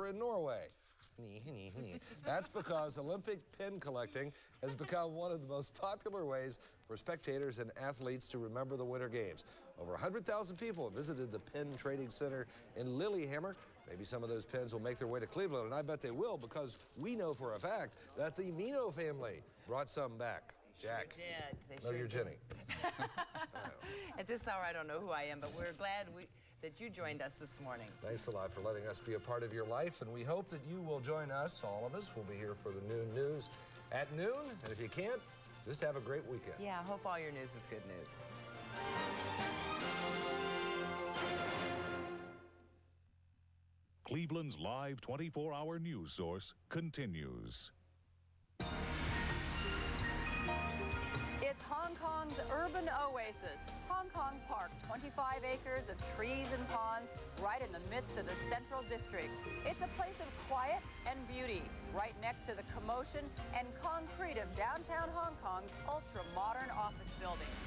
over in Norway. That's because Olympic pin collecting has become one of the most popular ways for spectators and athletes to remember the Winter Games. Over 100,000 people have visited the Pin Trading Center in Lillehammer. Maybe some of those pins will make their way to Cleveland, and I bet they will, because we know for a fact that the Mino family brought some back. Jack. They sure did. They know you're Jenny. At this hour, I don't know who I am, but we're glad that you joined us this morning. Thanks a lot for letting us be a part of your life, and we hope that you will join us. All of us will be here for the noon news at noon, and if you can't, just have a great weekend. Yeah, I hope all your news is good news. Cleveland's live 24-hour news source continues. It's Hong Kong's urban oasis, Hong Kong Park, 25 acres of trees and ponds right in the midst of the Central District. It's a place of quiet and beauty, right next to the commotion and concrete of downtown Hong Kong's ultra-modern office buildings.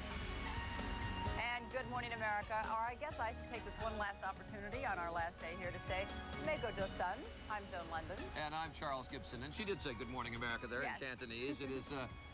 And good morning, America. Or I guess I should take this one last opportunity on our last day here to say, Mego Do Sun. I'm Joan Lunden. And I'm Charles Gibson. And she did say good morning, America there in Cantonese. It is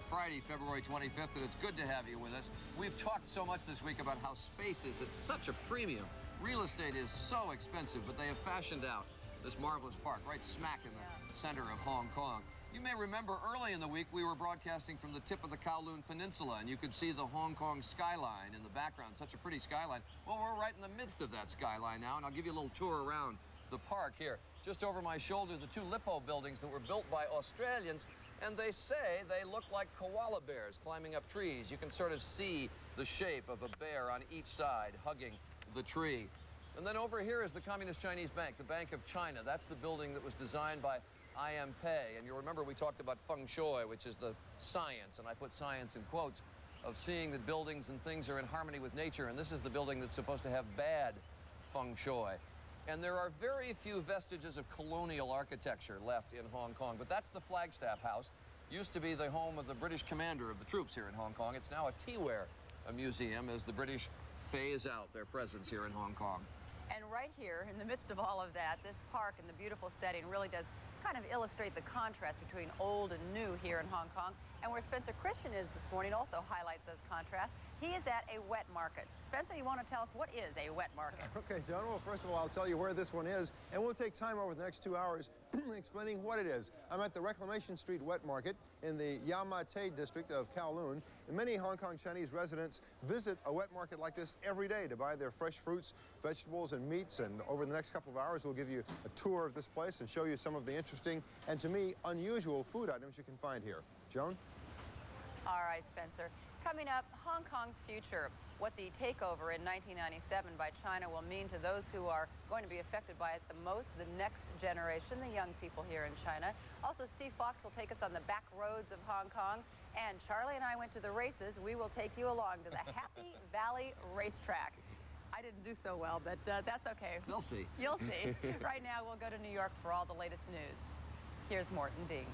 Friday, February 25th, and it's good to have you with us. We've talked so much this week about how space is at such a premium. Real estate is so expensive, but they have fashioned out this marvelous park right smack in the center of Hong Kong. You may remember early in the week we were broadcasting from the tip of the Kowloon Peninsula, and you could see the Hong Kong skyline in the background, such a pretty skyline. Well, we're right in the midst of that skyline now, and I'll give you a little tour around the park here. Just over my shoulder, the two Lippo buildings that were built by Australians, and they say they look like koala bears climbing up trees. You can sort of see the shape of a bear on each side hugging the tree. And then over here is the Communist Chinese Bank, the Bank of China. That's the building that was designed by I.M. Pei. And you'll remember we talked about feng shui, which is the science, and I put science in quotes, of seeing that buildings and things are in harmony with nature. And this is the building that's supposed to have bad feng shui. And there are very few vestiges of colonial architecture left in Hong Kong, but that's the Flagstaff House. Used to be the home of the British commander of the troops here in Hong Kong. It's now a teaware museum as the British phase out their presence here in Hong Kong. And right here, in the midst of all of that, this park and the beautiful setting really does kind of illustrate the contrast between old and new here in Hong Kong. And where Spencer Christian is this morning also highlights those contrasts. He is at a wet market. Spencer, you want to tell us what is a wet market? Okay, Joan, well, first of all, I'll tell you where this one is, and we'll take time over the next 2 hours explaining what it is. I'm at the Reclamation Street Wet Market in the Yau Ma Tei district of Kowloon. And many Hong Kong Chinese residents visit a wet market like this every day to buy their fresh fruits, vegetables, and meats. And over the next couple of hours, we'll give you a tour of this place and show you some of the interesting and, to me, unusual food items you can find here. Joan? All right, Spencer. Coming up, Hong Kong's future. What the takeover in 1997 by China will mean to those who are going to be affected by it the most, the next generation, the young people here in China. Also, Steve Fox will take us on the back roads of Hong Kong. And Charlie and I went to the races. We will take you along to the Happy Valley Racetrack. I didn't do so well, but that's okay. They'll see. You'll see. Right now, we'll go to New York for all the latest news. Here's Morton Dean.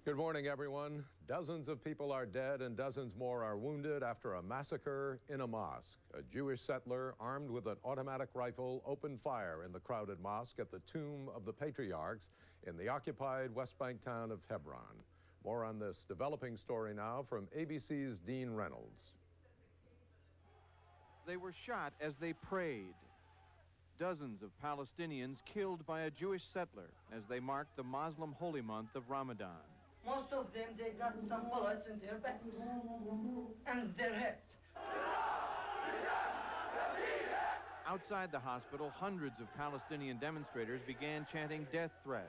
Good morning, everyone. Dozens of people are dead and dozens more are wounded after a massacre in a mosque. A Jewish settler armed with an automatic rifle opened fire in the crowded mosque at the Tomb of the Patriarchs in the occupied West Bank town of Hebron. More on this developing story now from ABC's Dean Reynolds. They were shot as they prayed. Dozens of Palestinians killed by a Jewish settler as they marked the Muslim holy month of Ramadan. Most of them, they got some bullets in their backs and their heads. Outside the hospital, hundreds of Palestinian demonstrators began chanting death threats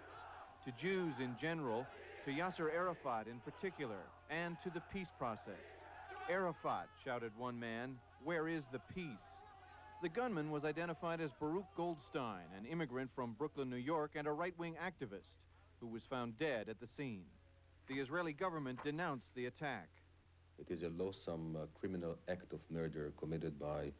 to Jews in general, to Yasser Arafat in particular, and to the peace process. Arafat, shouted one man, where is the peace? The gunman was identified as Baruch Goldstein, an immigrant from Brooklyn, New York, and a right-wing activist who was found dead at the scene. The Israeli government denounced the attack. It is a loathsome criminal act of murder committed by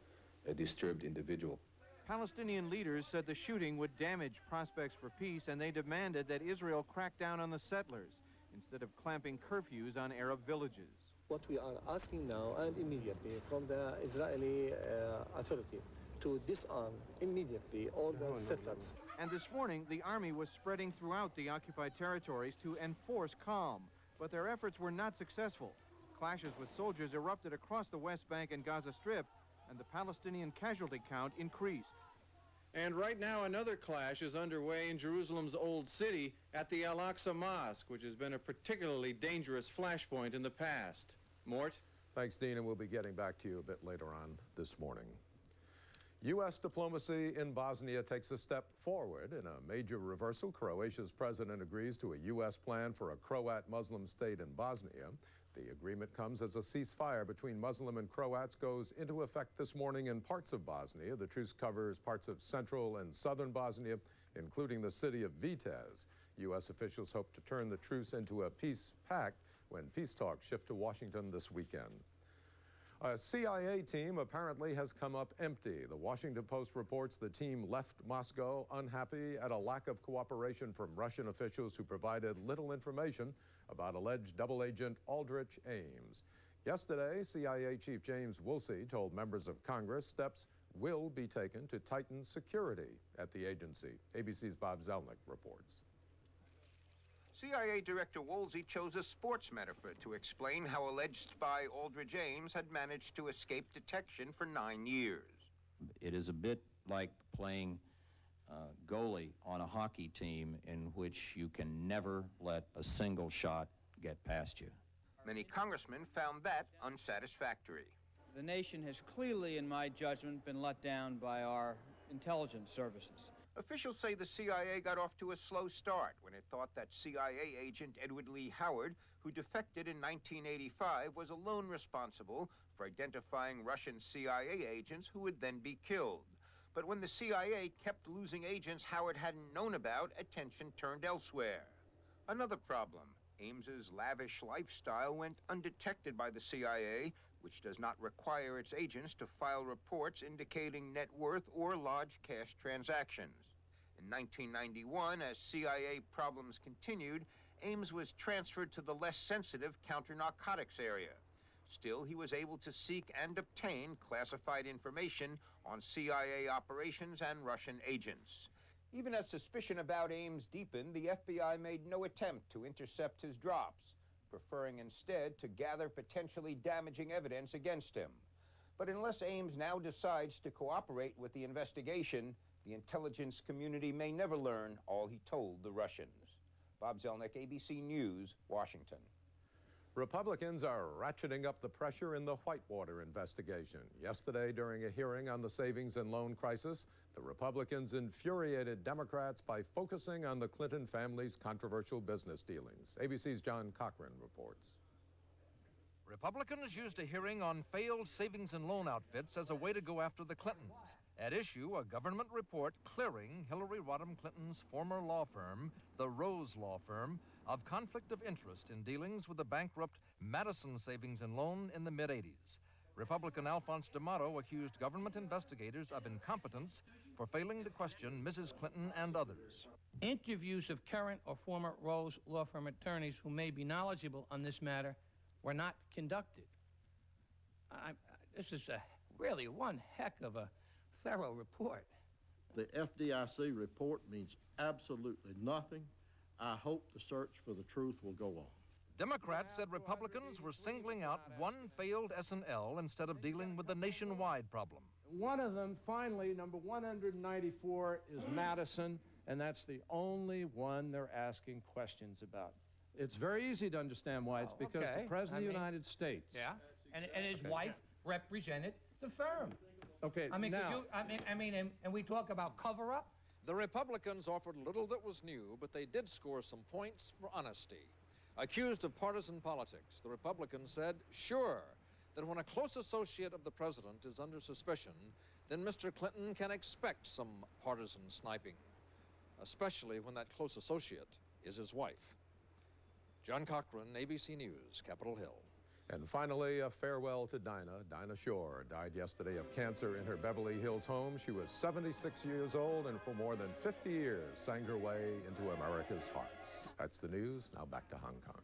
a disturbed individual. Palestinian leaders said the shooting would damage prospects for peace, and they demanded that Israel crack down on the settlers instead of clamping curfews on Arab villages. What we are asking now and immediately from the Israeli authority to disarm immediately all the settlers. And this morning, the Army was spreading throughout the occupied territories to enforce calm. But their efforts were not successful. Clashes with soldiers erupted across the West Bank and Gaza Strip, and the Palestinian casualty count increased. And right now, another clash is underway in Jerusalem's Old City at the Al-Aqsa Mosque, which has been a particularly dangerous flashpoint in the past. Mort? Thanks, Dean, and we'll be getting back to you a bit later on this morning. U.S. diplomacy in Bosnia takes a step forward. In a major reversal, Croatia's president agrees to a U.S. plan for a Croat Muslim state in Bosnia. The agreement comes as a ceasefire between Muslim and Croats goes into effect this morning in parts of Bosnia. The truce covers parts of central and southern Bosnia, including the city of Vitez. U.S. officials hope to turn the truce into a peace pact when peace talks shift to Washington this weekend. A CIA team apparently has come up empty. The Washington Post reports the team left Moscow unhappy at a lack of cooperation from Russian officials who provided little information about alleged double agent Aldrich Ames. Yesterday, CIA Chief James Woolsey told members of Congress steps will be taken to tighten security at the agency. ABC's Bob Zelnick reports. CIA Director Woolsey chose a sports metaphor to explain how alleged spy Aldrich Ames had managed to escape detection for 9 years. It is a bit like playing goalie on a hockey team in which you can never let a single shot get past you. Many congressmen found that unsatisfactory. The nation has clearly, in my judgment, been let down by our intelligence services. Officials say the CIA got off to a slow start when it thought that CIA agent Edward Lee Howard, who defected in 1985, was alone responsible for identifying Russian CIA agents who would then be killed. But when the CIA kept losing agents Howard hadn't known about, attention turned elsewhere. Another problem, Ames's lavish lifestyle went undetected by the CIA, which does not require its agents to file reports indicating net worth or large cash transactions. In 1991, as CIA problems continued, Ames was transferred to the less sensitive counter-narcotics area. Still, he was able to seek and obtain classified information on CIA operations and Russian agents. Even as suspicion about Ames deepened, the FBI made no attempt to intercept his drops, preferring instead to gather potentially damaging evidence against him. But unless Ames now decides to cooperate with the investigation, the intelligence community may never learn all he told the Russians. Bob Zelnick, ABC News, Washington. Republicans are ratcheting up the pressure in the Whitewater investigation. Yesterday, during a hearing on the savings and loan crisis, the Republicans infuriated Democrats by focusing on the Clinton family's controversial business dealings. ABC's John Cochran reports. Republicans used a hearing on failed savings and loan outfits as a way to go after the Clintons. At issue, a government report clearing Hillary Rodham Clinton's former law firm, the Rose Law Firm, of conflict of interest in dealings with the bankrupt Madison Savings and Loan in the mid-'80s. Republican Alphonse D'Amato accused government investigators of incompetence for failing to question Mrs. Clinton and others. Interviews of current or former Rose Law Firm attorneys who may be knowledgeable on this matter were not conducted. This is really one heck of a thorough report. The FDIC report means absolutely nothing. I hope the search for the truth will go on. Democrats said Republicans were singling out one failed S&L instead of dealing with the nationwide problem. One of them, finally, number 194, is Madison, and that's the only one they're asking questions about. It's very easy to understand why. It's because the President of the United States. Yeah, and his wife represented the firm. Okay, I mean, now, and we talk about cover-up. The Republicans offered little that was new, but they did score some points for honesty. Accused of partisan politics, the Republicans said, sure, that when a close associate of the president is under suspicion, then Mr. Clinton can expect some partisan sniping, especially when that close associate is his wife. John Cochran, ABC News, Capitol Hill. And finally, a farewell to Dinah. Dinah Shore died yesterday of cancer in her Beverly Hills home. She was 76 years old and for more than 50 years sang her way into America's hearts. That's the news. Now back to Hong Kong.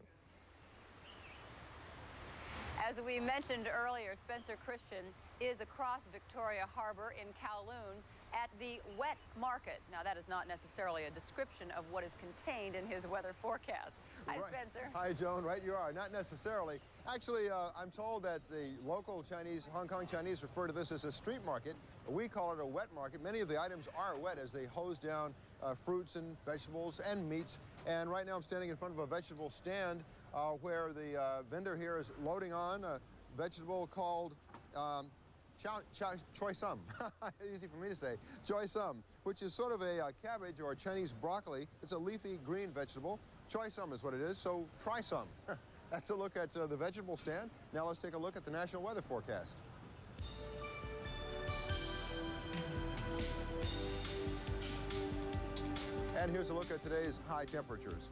As we mentioned earlier, Spencer Christian is across Victoria Harbor in Kowloon at the wet market. Now, that is not necessarily a description of what is contained in his weather forecast. Hi, Right. Spencer. Hi, Joan. Right you are. Not necessarily. Actually, I'm told that the local Chinese, Hong Kong Chinese, refer to this as a street market. We call it a wet market. Many of the items are wet as they hose down fruits and vegetables and meats. And right now I'm standing in front of a vegetable stand where the vendor here is loading on a vegetable called choy sum. Easy for me to say. Choy sum, which is sort of a cabbage or a Chinese broccoli. It's a leafy green vegetable. Choy sum is what it is, so try some. That's a look at the vegetable stand. Now let's take a look at the national weather forecast. And here's a look at today's high temperatures.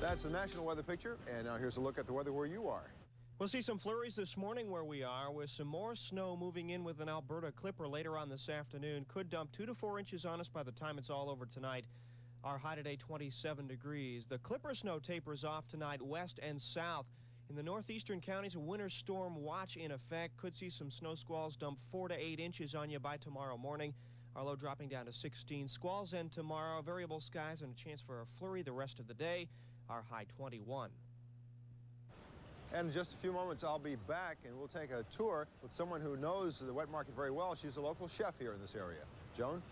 That's the national weather picture, and now here's a look at the weather where you are. We'll see some flurries this morning where we are, with some more snow moving in with an Alberta clipper later on this afternoon. Could dump 2 to 4 inches on us by the time it's all over tonight. Our high today, 27 degrees. The clipper snow tapers off tonight west and south. In the northeastern counties, a winter storm watch in effect. Could see some snow squalls dump 4 to 8 inches on you by tomorrow morning. Our low dropping down to 16. Squalls end tomorrow. Variable skies and a chance for a flurry the rest of the day. Our high 21. And in just a few moments, I'll be back, and we'll take a tour with someone who knows the wet market very well. She's a local chef here in this area. Joan?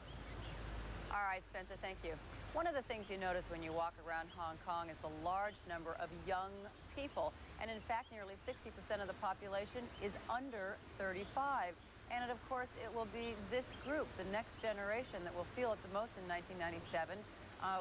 All right, Spencer, thank you. One of the things you notice when you walk around Hong Kong is the large number of young people. And in fact, nearly 60% of the population is under 35. And of course, it will be this group, the next generation, that will feel it the most in 1997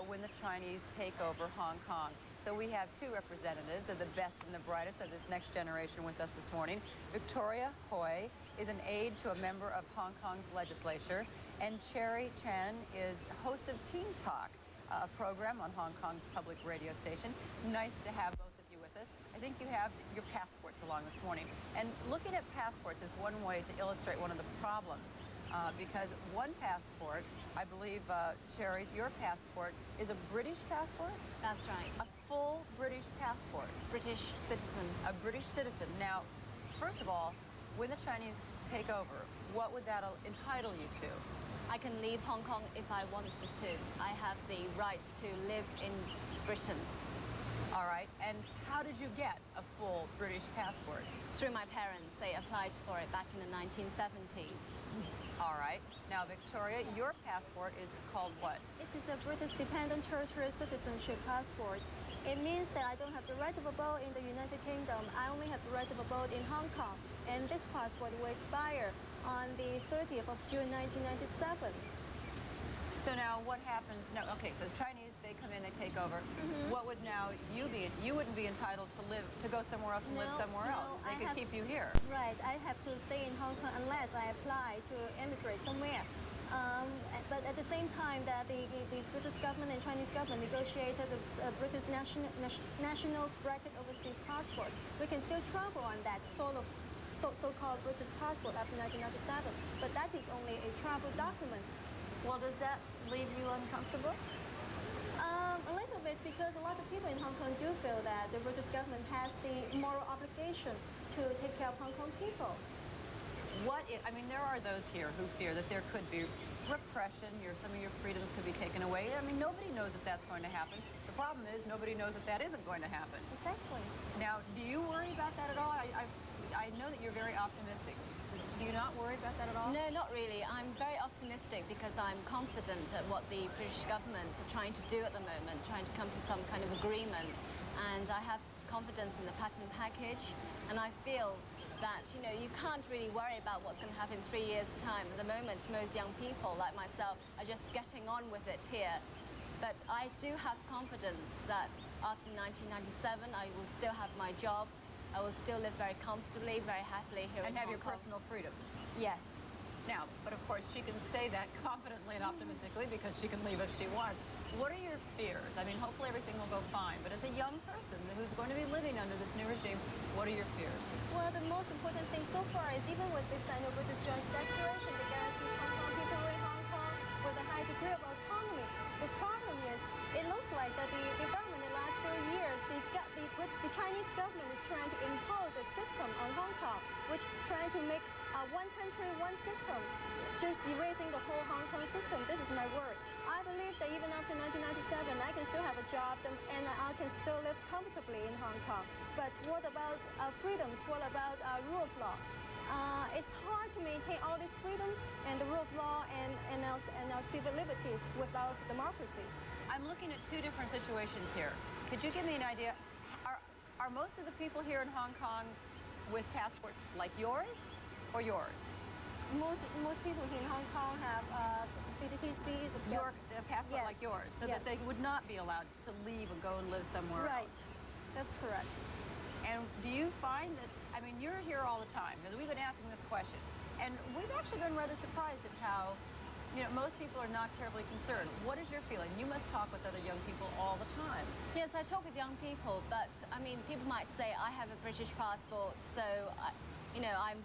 when the Chinese take over Hong Kong. So we have two representatives of the best and the brightest of this next generation with us this morning. Victoria Hui is an aide to a member of Hong Kong's legislature, and Cherry Chan is the host of Teen Talk, a program on Hong Kong's public radio station. Nice to have both of you with us. I think you have your passports along this morning. And looking at passports is one way to illustrate one of the problems. Because one passport, I believe, Cherry's, your passport is a British passport? That's right. A full British passport? British citizen. A British citizen. Now, first of all, when the Chinese take over, what would that entitle you to? I can leave Hong Kong if I wanted to. I have the right to live in Britain. All right. And how did you get a full British passport? Through my parents. They applied for it back in the 1970s. All right. Now, Victoria, your passport is called what? It is a British Dependent Territory Citizenship passport. It means that I don't have the right of abode in the United Kingdom. I only have the right of abode in Hong Kong. And this passport will expire on the 30th of June 1997. So now what happens now? Okay, so Chinese, they come in, they take over. What would now you be? You wouldn't be entitled to go somewhere else and live somewhere else. They could keep you here. Right, I have to stay in Hong Kong unless I apply to emigrate somewhere. But at the same time that the British government and Chinese government negotiated the British national bracket overseas passport, we can still travel on that so-called British passport after 1997. But that is only a travel document. Well, does that leave you uncomfortable? A little bit, because a lot of people in Hong Kong do feel that the British government has the moral obligation to take care of Hong Kong people. What if, I mean, there are those here who fear that there could be repression, some of your freedoms could be taken away. I mean, nobody knows if that's going to happen. The problem is nobody knows if that isn't going to happen. Exactly. Now, do you worry about that at all? I know that you're very optimistic. Do you not worry about that at all? No, not really. I'm very optimistic because I'm confident at what the British government are trying to do at the moment, trying to come to some kind of agreement. And I have confidence in the patent package. And I feel that, you can't really worry about what's going to happen in 3 years' time. At the moment, most young people, like myself, are just getting on with it here. But I do have confidence that after 1997, I will still have my job. I will still live very comfortably, very happily here in Hong Kong. And have your personal freedoms. Yes. Now, but of course, she can say that confidently and optimistically because she can leave if she wants. What are your fears? I mean, hopefully everything will go fine, but as a young person who's going to be living under this new regime, what are your fears? Well, the most important thing so far is even with this Sino-British Joint Declaration that guarantees Hong Kong people in Hong Kong with a high degree of autonomy, the problem is it looks like that the government in the last few years, the Chinese government is trying to impose a system on Hong Kong system, just erasing the whole Hong Kong system. This is my word. I believe that even after 1997, I can still have a job and I can still live comfortably in Hong Kong. But what about freedoms? What about rule of law? It's hard to maintain all these freedoms and the rule of law and our civil liberties without democracy. I'm looking at two different situations here. Could you give me an idea? Are most of the people here in Hong Kong with passports like yours or yours? Most people here in Hong Kong have PDTCs. Your passport like yours, so that they would not be allowed to leave and go and live somewhere else. Right, that's correct. And do you find that, I mean, you're here all the time, because we've been asking this question, and we've actually been rather surprised at how, you know, most people are not terribly concerned. What is your feeling? You must talk with other young people all the time. Yes, I talk with young people, but, I mean, people might say I have a British passport, so, you know, I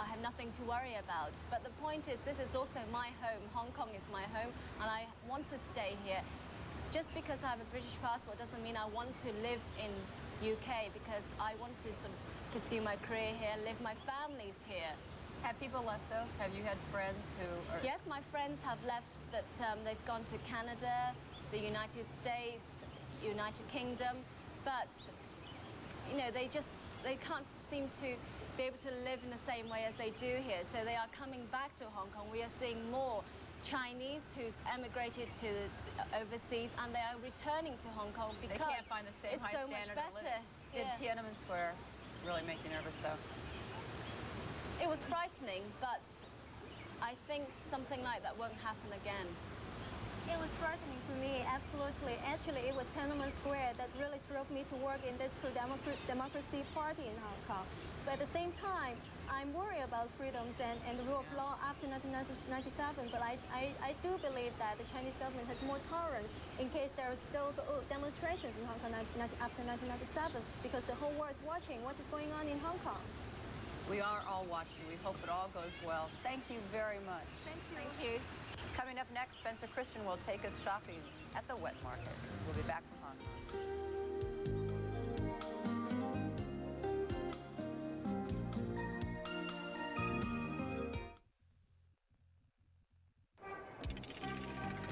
have nothing to worry about. But the point is, this is also my home. Hong Kong is my home, and I want to stay here. Just because I have a British passport doesn't mean I want to live in UK, because I want to sort of pursue my career here, live my family's here. Have people left, though? Have you had friends who are... Yes, my friends have left, but they've gone to Canada, the United States, United Kingdom, but, you know, they can't seem to be able to live in the same way as they do here, so they are coming back to Hong Kong. We are seeing more Chinese who's emigrated to overseas, and they are returning to Hong Kong because they can't find the same it's high so much standard of better. living. Did Tiananmen Square really make you nervous, though? It was frightening, but I think something like that won't happen again. It was frightening to me, absolutely. Actually, it was Tiananmen Square that really drove me to work in this pro-democracy party in Hong Kong. But at the same time, I'm worried about freedoms and the rule of law after 1997, but I do believe that the Chinese government has more tolerance in case there are still demonstrations in Hong Kong after 1997, because the whole world is watching what is going on in Hong Kong. We are all watching. We hope it all goes well. Thank you very much. Thank you. Thank you. Coming up next, Spencer Christian will take us shopping at the wet market. We'll be back from Hong Kong.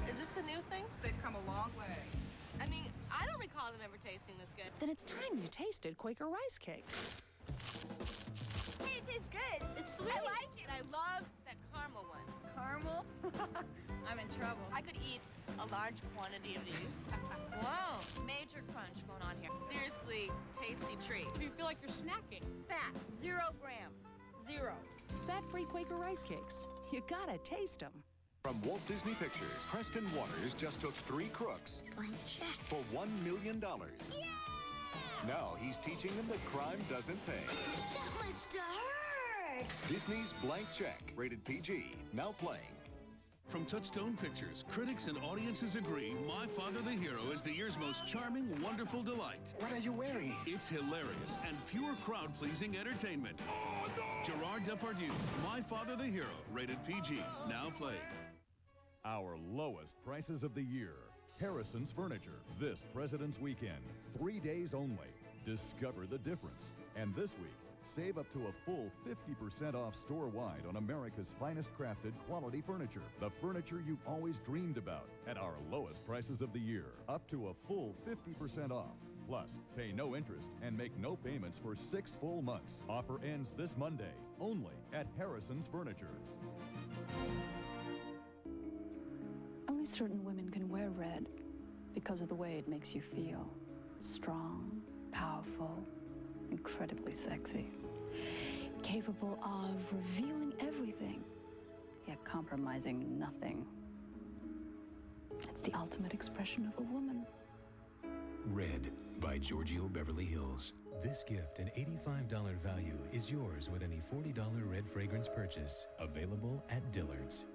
Is this a new thing? They've come a long way. I mean, I don't recall them ever tasting this good. Then it's time you tasted Quaker rice cakes. Hey, it tastes good. It's sweet. I like it. I love that caramel one. Caramel? I'm in trouble. I could eat a large quantity of these. Whoa, major crunch going on here. Seriously, tasty treat. You feel like you're snacking. Fat, 0 grams. 0. Fat-free Quaker rice cakes. You gotta taste them. From Walt Disney Pictures, Preston Waters just took 3 crooks for $1 million. Yeah! Now he's teaching them that crime doesn't pay. That must have hurt! Disney's Blank Check, rated PG, now playing. From Touchstone Pictures, critics and audiences agree My Father the Hero is the year's most charming, wonderful delight. What are you wearing? It's hilarious and pure crowd-pleasing entertainment. Oh, no! Gerard Depardieu, My Father the Hero, rated PG, now playing. Our lowest prices of the year. Harrison's Furniture, this President's Weekend. 3 days only. Discover the difference. And this week, save up to a full 50% off store-wide on America's finest crafted quality furniture. The furniture you've always dreamed about at our lowest prices of the year. Up to a full 50% off. Plus, pay no interest and make no payments for 6 full months. Offer ends this Monday, only at Harrison's Furniture. Only certain women can wear red because of the way it makes you feel. Strong, powerful, incredibly sexy. Capable of revealing everything, yet compromising nothing. It's the ultimate expression of a woman. Red by Giorgio Beverly Hills. This gift, an $85 value, is yours with any $40 red fragrance purchase. Available at Dillard's.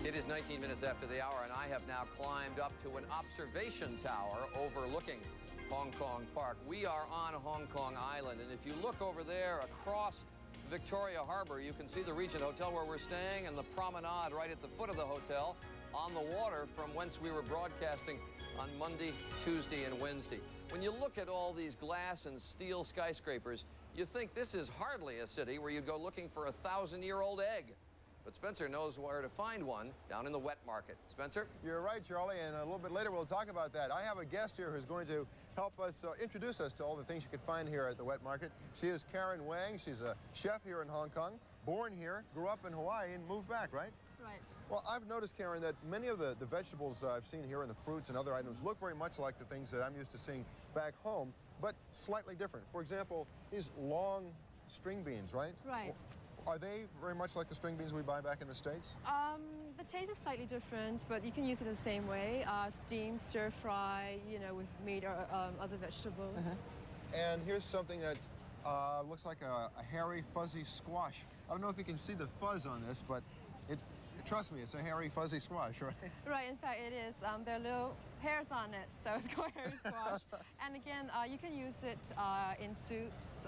It is 19 minutes after the hour, and I have now climbed up to an observation tower overlooking Hong Kong Park. We are on Hong Kong Island, and if you look over there across Victoria Harbor, you can see the Regent Hotel where we're staying and the promenade right at the foot of the hotel on the water from whence we were broadcasting on Monday, Tuesday, and Wednesday. When you look at all these glass and steel skyscrapers, you think this is hardly a city where you'd go looking for a 1,000-year-old egg. But Spencer knows where to find one down in the wet market. Spencer? You're right, Charlie, and a little bit later we'll talk about that. I have a guest here who's going to help us introduce us to all the things you can find here at the wet market. She is Karen Wang. She's a chef here in Hong Kong, born here, grew up in Hawaii, and moved back, right? Right. Well, I've noticed, Karen, that many of the vegetables I've seen here and the fruits and other items look very much like the things that I'm used to seeing back home, but slightly different. For example, these long string beans, right? Right. Are they very much like the string beans we buy back in the States? The taste is slightly different, but you can use it the same way. Steam, stir fry, you know, with meat or other vegetables. And here's something that looks like a hairy, fuzzy squash. I don't know if you can see the fuzz on this, but trust me, it's a hairy, fuzzy squash, right? Right, in fact, it is. There are little hairs on it, so it's called hairy squash. And again, you can use it in soups,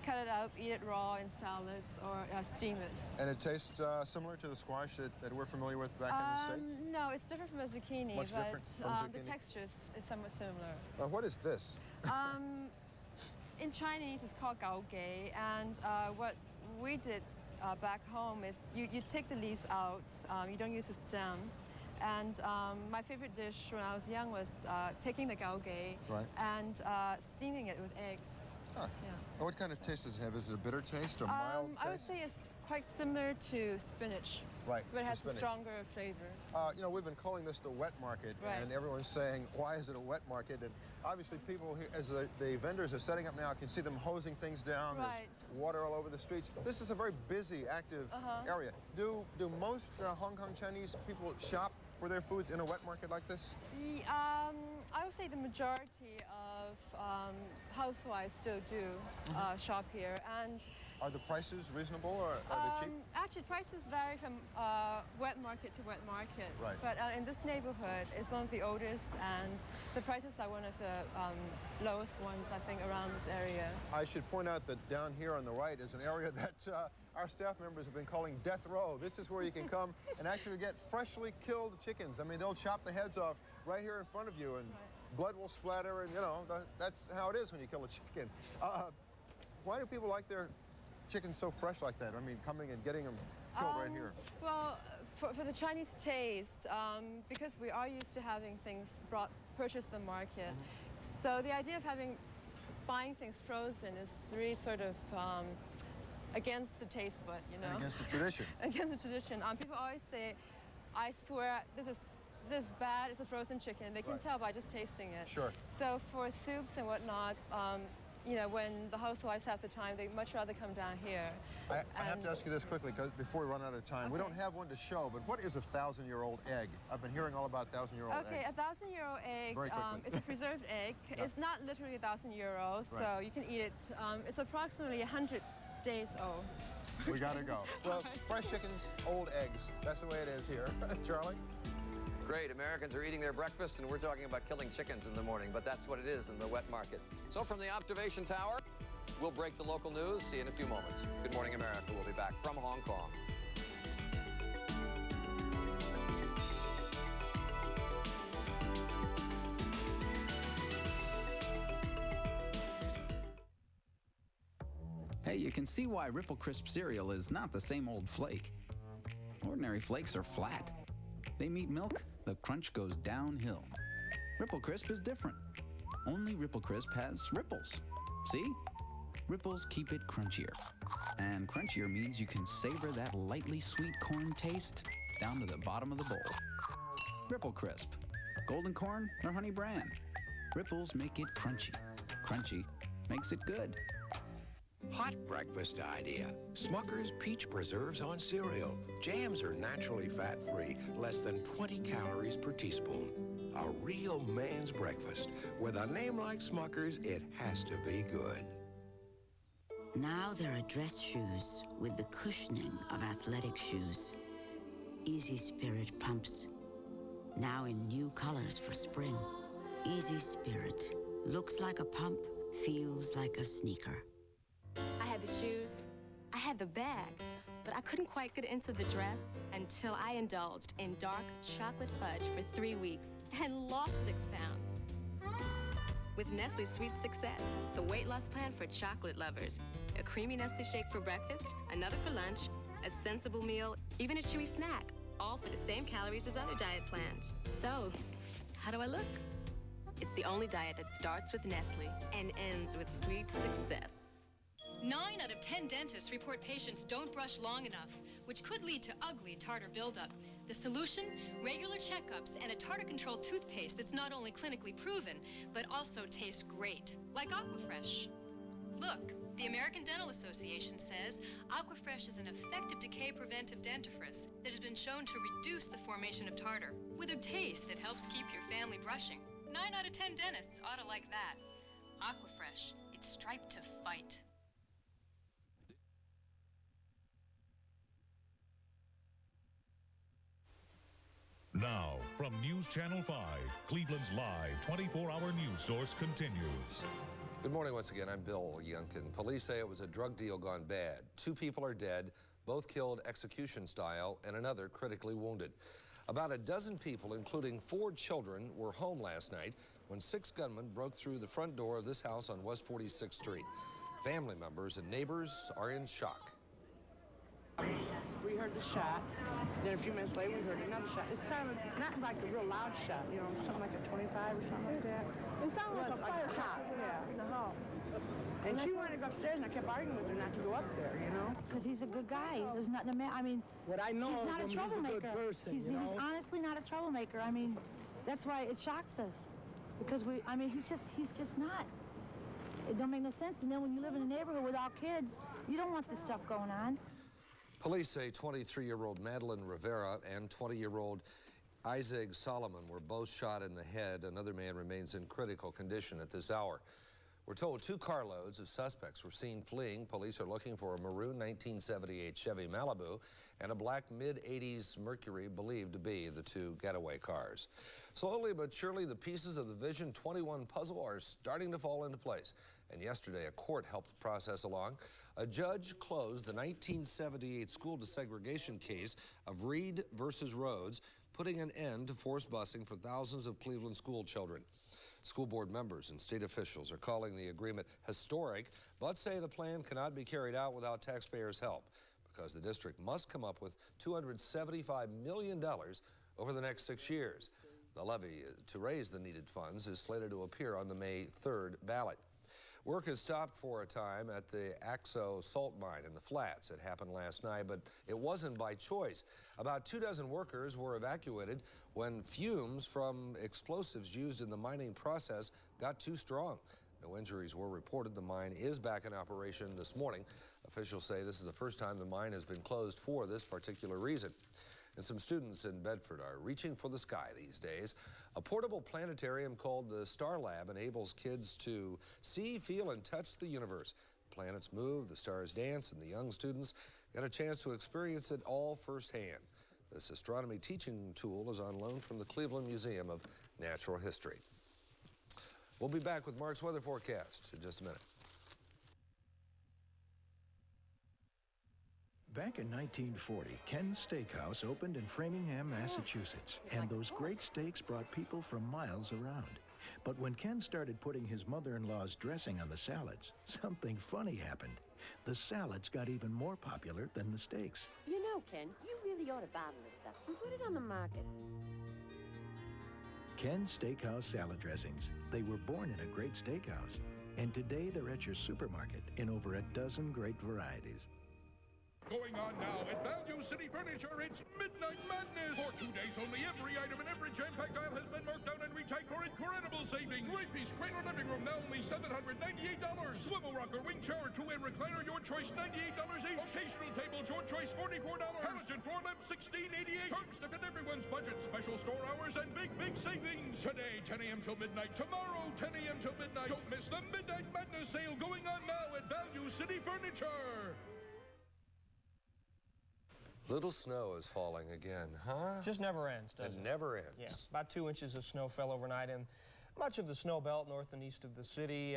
cut it up, eat it raw in salads, or steam it. And it tastes similar to the squash that we're familiar with back in the States? No, it's different from a zucchini, Much but different from zucchini? the texture is somewhat similar. What is this? In Chinese, it's called gao gei, and what we did back home is you take the leaves out, you don't use the stem. And my favorite dish when I was young was taking the gao gei and steaming it with eggs. Huh. Yeah. And what kind of taste does it have? Is it a bitter taste or mild taste? I would say it's quite similar to spinach. Right. But it has a spinach. stronger flavor. You know, we've been calling this the wet market, and everyone's saying, why is it a wet market? And obviously people, here, as the vendors are setting up now, can see them hosing things down. There's water all over the streets. This is a very busy, active area. Do most Hong Kong Chinese people shop for their foods in a wet market like this? I would say the majority of housewives still do shop here. And are the prices reasonable, or are they cheap? Actually, prices vary from wet market to wet market. Right. But in this neighborhood, it's one of the oldest, and the prices are one of the lowest ones, I think, around this area. I should point out that down here on the right is an area that our staff members have been calling death row. This is where you can come and actually get freshly killed chickens. I mean, they'll chop the heads off right here in front of you, and blood will splatter, and you know, that's how it is when you kill a chicken. Why do people like their chickens so fresh like that? I mean, coming and getting them killed right here. Well, for the Chinese taste, because we are used to having things purchased in the market, so the idea of buying things frozen is really sort of against the taste bud, you know? And against the tradition. Against the tradition. People always say, I swear this is bad, it's a frozen chicken. They can tell by just tasting it. Sure. So for soups and whatnot, you know, when the housewives have the time, they'd much rather come down here. I have to ask you this quickly, because before we run out of time. We don't have one to show, but what is a 1,000-year-old egg? I've been hearing all about 1,000-year-old eggs. Okay, a 1,000-year-old egg is a preserved egg. It's not literally 1,000 years old, so you can eat it. It's approximately 100 days old. We gotta go. Well, fresh chickens, old eggs. That's the way it is here. Charlie? Great. Americans are eating their breakfast, and we're talking about killing chickens in the morning, but that's what it is in the wet market. So from the observation tower, we'll break the local news. See you in a few moments. Good Morning America. We'll be back from Hong Kong. Hey, you can see why Ripple Crisp cereal is not the same old flake. Ordinary flakes are flat. They meet milk, the crunch goes downhill. Ripple Crisp is different. Only Ripple Crisp has ripples. See? Ripples keep it crunchier. And crunchier means you can savor that lightly sweet corn taste down to the bottom of the bowl. Ripple Crisp. Golden corn or honey bran. Ripples make it crunchy. Crunchy makes it good. Hot breakfast idea. Smucker's Peach Preserves on cereal. Jams are naturally fat-free, less than 20 calories per teaspoon. A real man's breakfast. With a name like Smucker's, it has to be good. Now there are dress shoes with the cushioning of athletic shoes. Easy Spirit pumps. Now in new colors for spring. Easy Spirit. Looks like a pump, feels like a sneaker. I had the shoes, I had the bag, but I couldn't quite get into the dress until I indulged in dark chocolate fudge for 3 weeks and lost 6 pounds. With Nestle Sweet Success, the weight loss plan for chocolate lovers. A creamy Nestle shake for breakfast, another for lunch, a sensible meal, even a chewy snack, all for the same calories as other diet plans. So, how do I look? It's the only diet that starts with Nestle and ends with sweet success. 9 out of 10 dentists report patients don't brush long enough, which could lead to ugly tartar buildup. The solution? Regular checkups and a tartar-controlled toothpaste that's not only clinically proven, but also tastes great, like Aquafresh. Look, the American Dental Association says Aquafresh is an effective decay preventive dentifrice that has been shown to reduce the formation of tartar with a taste that helps keep your family brushing. 9 out of 10 dentists ought to like that. Aquafresh, it's striped to fight. Now, from News Channel 5, Cleveland's live 24-hour news source continues. Good morning once again. I'm Bill Yunkin. Police say it was a drug deal gone bad. 2 people are dead, both killed execution style, and another critically wounded. About a dozen people, including 4 children, were home last night when 6 gunmen broke through the front door of this house on West 46th Street. Family members and neighbors are in shock. We heard the shot, then a few minutes later we heard another shot. It sounded not like a real loud shot, you know, something like a 25 or something like that. It sounded like a fire shot. Yeah. In the hall. And she wanted to go upstairs, and I kept arguing with her not to go up there, you know? Because he's a good guy. There's nothing I mean, what I know he's not of him, a troublemaker. he's a good person, he's honestly not a troublemaker. I mean, that's why it shocks us. Because he's just not. It don't make no sense. And then when you live in a neighborhood with all kids, you don't want this stuff going on. Police say 23-year-old Madeline Rivera and 20-year-old Isaac Solomon were both shot in the head. Another man remains in critical condition at this hour. We're told 2 carloads of suspects were seen fleeing. Police are looking for a maroon 1978 Chevy Malibu and a black mid-80s Mercury, believed to be the 2 getaway cars. Slowly but surely, the pieces of the Vision 21 puzzle are starting to fall into place. And yesterday, a court helped the process along. A judge closed the 1978 school desegregation case of Reed versus Rhodes, putting an end to forced busing for thousands of Cleveland school children. School board members and state officials are calling the agreement historic, but say the plan cannot be carried out without taxpayers' help because the district must come up with $275 million over the next 6 years. The levy to raise the needed funds is slated to appear on the May 3rd ballot. Work has stopped for a time at the Axo salt mine in the Flats. It happened last night, but it wasn't by choice. About 24 workers were evacuated when fumes from explosives used in the mining process got too strong. No injuries were reported. The mine is back in operation this morning. Officials say this is the first time the mine has been closed for this particular reason. And some students in Bedford are reaching for the sky these days. A portable planetarium called the Star Lab enables kids to see, feel, and touch the universe. The planets move, the stars dance, and the young students get a chance to experience it all firsthand. This astronomy teaching tool is on loan from the Cleveland Museum of Natural History. We'll be back with Mark's weather forecast in just a minute. Back in 1940, Ken's Steakhouse opened in Framingham, Massachusetts, and those great steaks brought people from miles around. But when Ken started putting his mother-in-law's dressing on the salads, something funny happened. The salads got even more popular than the steaks. You know, Ken, you really ought to bottle this stuff and put it on the market. Ken's Steakhouse salad dressings. They were born in a great steakhouse, and today they're at your supermarket in over a dozen great varieties. Going on now at Value City Furniture, it's Midnight Madness! For 2 days only, every item in every jam-packed aisle has been marked down and retagged for incredible savings. 3-piece Cradle living room, now only $798. Swivel rocker, wing shower, 2-in recliner, your choice, $98 each. Occasional tables, your choice, $44. Halogen floor lamp, $16.88. Terms to fit everyone's budget. Special store hours and big, big savings. Today, 10 a.m. till midnight. Tomorrow, 10 a.m. till midnight. Don't miss the Midnight Madness sale going on now at Value City Furniture. Little snow is falling again, huh? Just never ends, does it? It never ends. Yeah, about 2 inches of snow fell overnight in much of the snow belt north and east of the city.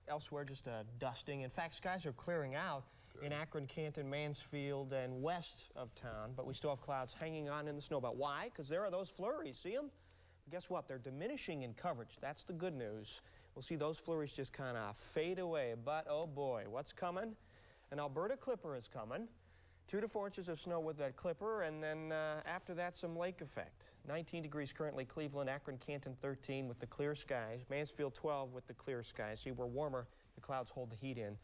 Elsewhere, just a dusting. In fact, skies are clearing out. in Akron, Canton, Mansfield, and west of town, but we still have clouds hanging on in the snow belt. Why? Because there are those flurries. See them? Guess what? They're diminishing in coverage. That's the good news. We'll see those flurries just kind of fade away. But, oh boy, what's coming? An Alberta clipper is coming. 2 to 4 inches of snow with that clipper, and then after that, some lake effect. 19 degrees currently, Cleveland, Akron, Canton 13 with the clear skies. Mansfield 12 with the clear skies. See, we're warmer. The clouds hold the heat in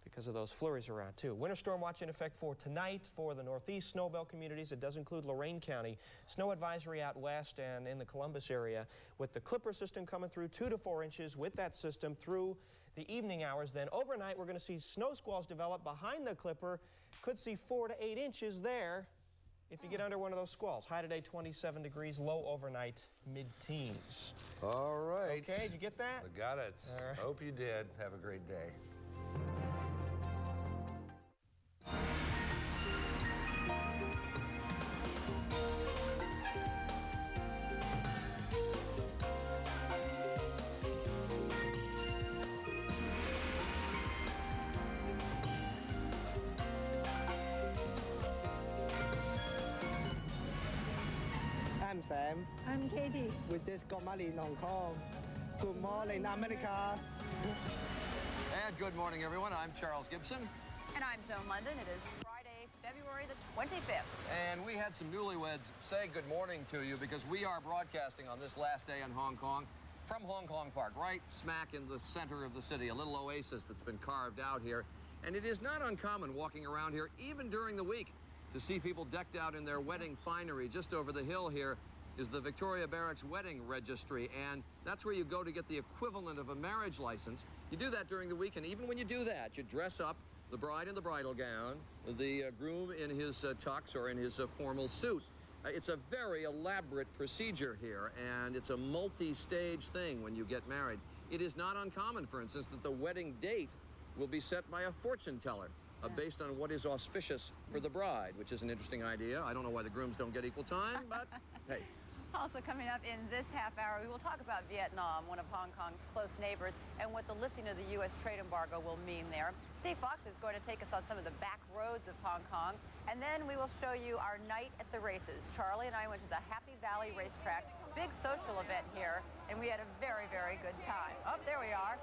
because of those flurries around, too. Winter storm watch in effect for tonight for the northeast snowbelt communities. It does include Lorain County. Snow advisory out west and in the Columbus area with the clipper system coming through 2 to 4 inches with that system through the evening hours. Then overnight, we're going to see snow squalls develop behind the clipper. Could see 4 to 8 inches there if you get under one of those squalls. High today, 27 degrees. Low overnight, mid-teens. All right. Okay, did you get that? I got it. Right. Hope you did. Have a great day. I'm Sam. I'm Katie. We just got married in Hong Kong. Good morning, America. And good morning, everyone. I'm Charles Gibson. And I'm Joan Lunden. It is Friday, February the 25th. And we had some newlyweds say good morning to you because we are broadcasting on this last day in Hong Kong from Hong Kong Park, right smack in the center of the city, a little oasis that's been carved out here. And it is not uncommon walking around here, even during the week, to see people decked out in their wedding finery. Just over the hill here is the Victoria Barracks Wedding Registry, and that's where you go to get the equivalent of a marriage license. You do that during the week, and even when you do that, you dress up the bride in the bridal gown, the groom in his tux or in his formal suit. It's a very elaborate procedure here, and it's a multi-stage thing when you get married. It is not uncommon, for instance, that the wedding date will be set by a fortune teller. Based on what is auspicious for the bride, which is an interesting idea. I don't know why the grooms don't get equal time, but hey. Also coming up in this half hour, we will talk about Vietnam, one of Hong Kong's close neighbors, and what the lifting of the U.S. trade embargo will mean there. Steve Fox is going to take us on some of the back roads of Hong Kong, and then we will show you our night at the races. Charlie and I went to the Happy Valley Racetrack, big social event here, and we had a very, very good time. Oh, there we are.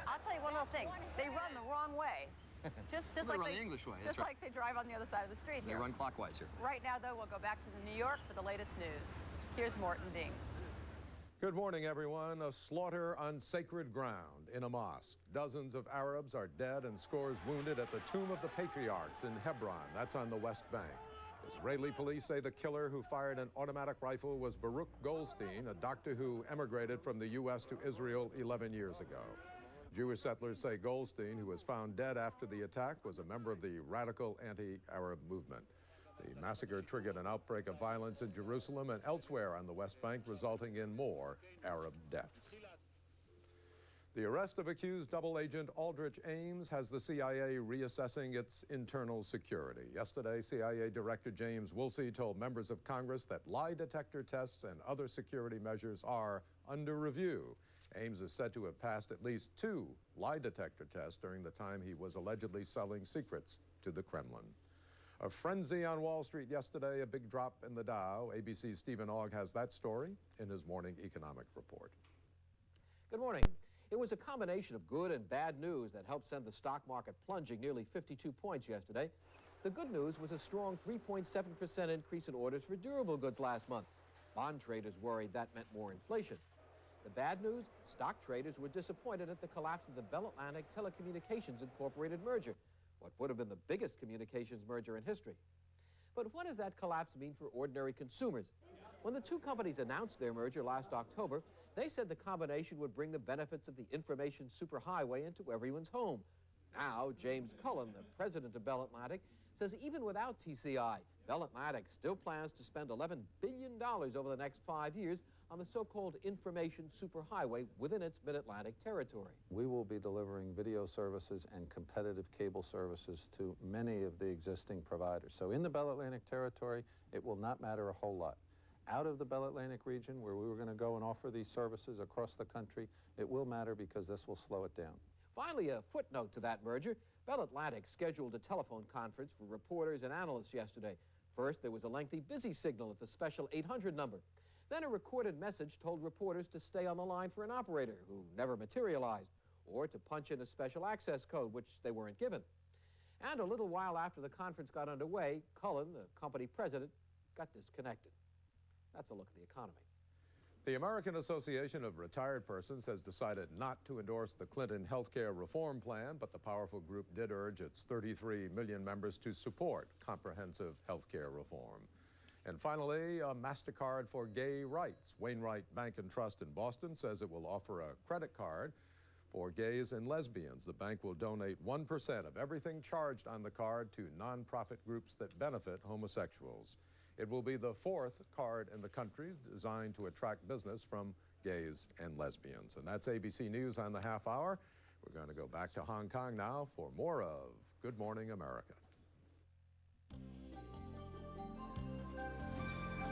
I'll tell you one little thing. They run the wrong way. Just they like run the English way. Just like they drive on the other side of the street here. They run clockwise here. Right now, though, we'll go back to the New York for the latest news. Here's Morton Ding. Good morning, everyone. A slaughter on sacred ground in a mosque. Dozens of Arabs are dead and scores wounded at the Tomb of the Patriarchs in Hebron. That's on the West Bank. Israeli police say the killer who fired an automatic rifle was Baruch Goldstein, a doctor who emigrated from the U.S. to Israel 11 years ago. Jewish settlers say Goldstein, who was found dead after the attack, was a member of the radical anti-Arab movement. The massacre triggered an outbreak of violence in Jerusalem and elsewhere on the West Bank, resulting in more Arab deaths. The arrest of accused double agent Aldrich Ames has the CIA reassessing its internal security. Yesterday, CIA Director James Woolsey told members of Congress that lie detector tests and other security measures are under review. Ames is said to have passed at least 2 lie detector tests during the time he was allegedly selling secrets to the Kremlin. A frenzy on Wall Street yesterday, a big drop in the Dow. ABC's Stephen Ogg has that story in his morning economic report. Good morning. It was a combination of good and bad news that helped send the stock market plunging nearly 52 points yesterday. The good news was a strong 3.7% increase in orders for durable goods last month. Bond traders worried that meant more inflation. The bad news, stock traders were disappointed at the collapse of the Bell Atlantic Telecommunications Incorporated merger, what would have been the biggest communications merger in history. But what does that collapse mean for ordinary consumers? When the two companies announced their merger last October, they said the combination would bring the benefits of the information superhighway into everyone's home. Now, James Cullen, the president of Bell Atlantic, says even without TCI, Bell Atlantic still plans to spend $11 billion over the next 5 years on the so-called information superhighway within its mid-Atlantic territory. We will be delivering video services and competitive cable services to many of the existing providers. So in the Bell Atlantic territory, it will not matter a whole lot. Out of the Bell Atlantic region, where we were going to go and offer these services across the country, it will matter because this will slow it down. Finally, a footnote to that merger. Bell Atlantic scheduled a telephone conference for reporters and analysts yesterday. First, there was a lengthy busy signal at the special 800 number. Then a recorded message told reporters to stay on the line for an operator who never materialized, or to punch in a special access code, which they weren't given. And a little while after the conference got underway, Cullen, the company president, got disconnected. That's a look at the economy. The American Association of Retired Persons has decided not to endorse the Clinton healthcare reform plan, but the powerful group did urge its 33 million members to support comprehensive healthcare reform. And finally, a MasterCard for gay rights. Wainwright Bank and Trust in Boston says it will offer a credit card for gays and lesbians. The bank will donate 1% of everything charged on the card to nonprofit groups that benefit homosexuals. It will be the 4th card in the country designed to attract business from gays and lesbians. And that's ABC News on the half hour. We're going to go back to Hong Kong now for more of Good Morning America.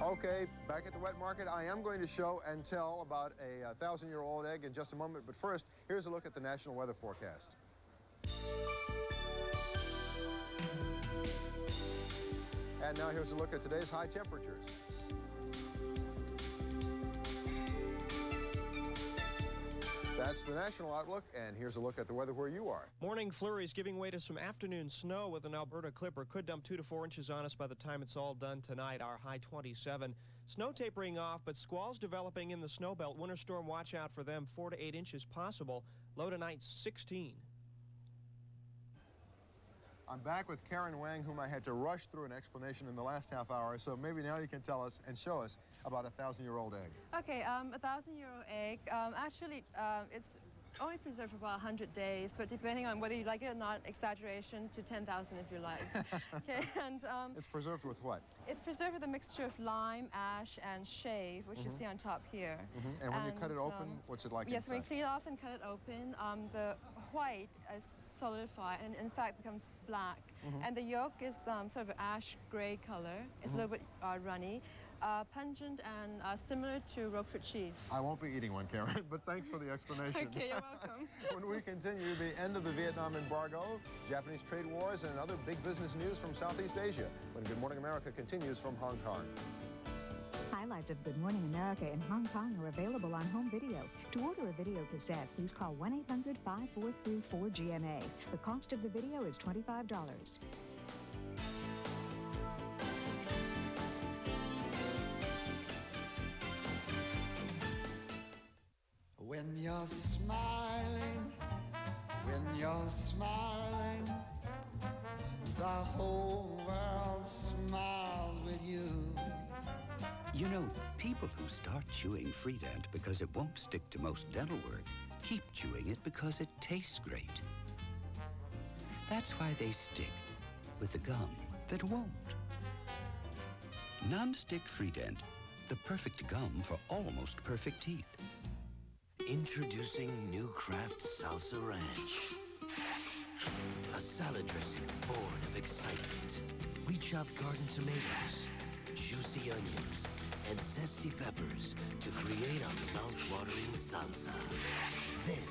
Okay, back at the wet market, I am going to show and tell about a 1,000-year-old egg in just a moment. But first, here's a look at the national weather forecast. And now here's a look at today's high temperatures. That's the national outlook, and here's a look at the weather where you are. Morning flurries giving way to some afternoon snow with an Alberta clipper. Could dump 2 to 4 inches on us by the time it's all done tonight. Our high 27. Snow tapering off, but squalls developing in the snow belt. Winter storm watch out for them. 4 to 8 inches possible. Low tonight 16. I'm back with Karen Wang, whom I had to rush through an explanation in the last half hour, so maybe now you can tell us and show us about a 1,000-year-old egg. Okay, a 1,000-year-old egg, actually, it's only preserved for about 100 days, but depending on whether you like it or not, exaggeration to 10,000 if you like. Okay, and it's preserved with what? It's preserved with a mixture of lime, ash, and shave, which you see on top here. And when you cut it open, what's it like yes, inside? when you clean it off and cut it open, the white is solidified and in fact becomes black. And the yolk is sort of ash gray color. It's a little bit runny. Pungent and similar to Roquefort cheese. I won't be eating one, Karen, but thanks for the explanation. Okay, you're welcome. When we continue, the end of the Vietnam embargo, Japanese trade wars, and other big business news from Southeast Asia, when Good Morning America continues from Hong Kong. Highlights of Good Morning America in Hong Kong are available on home video. To order a video cassette, please call 1-800-543-4GMA. The cost of the video is $25. When you're smiling, the whole world smiles with you. You know, people who start chewing Freedent because it won't stick to most dental work keep chewing it because it tastes great. That's why they stick with the gum that won't. Non-stick Freedent, the perfect gum for almost perfect teeth. Introducing new Kraft Salsa Ranch. A salad dressing born of excitement. We chopped garden tomatoes, juicy onions, and zesty peppers to create a mouth-watering salsa. Then,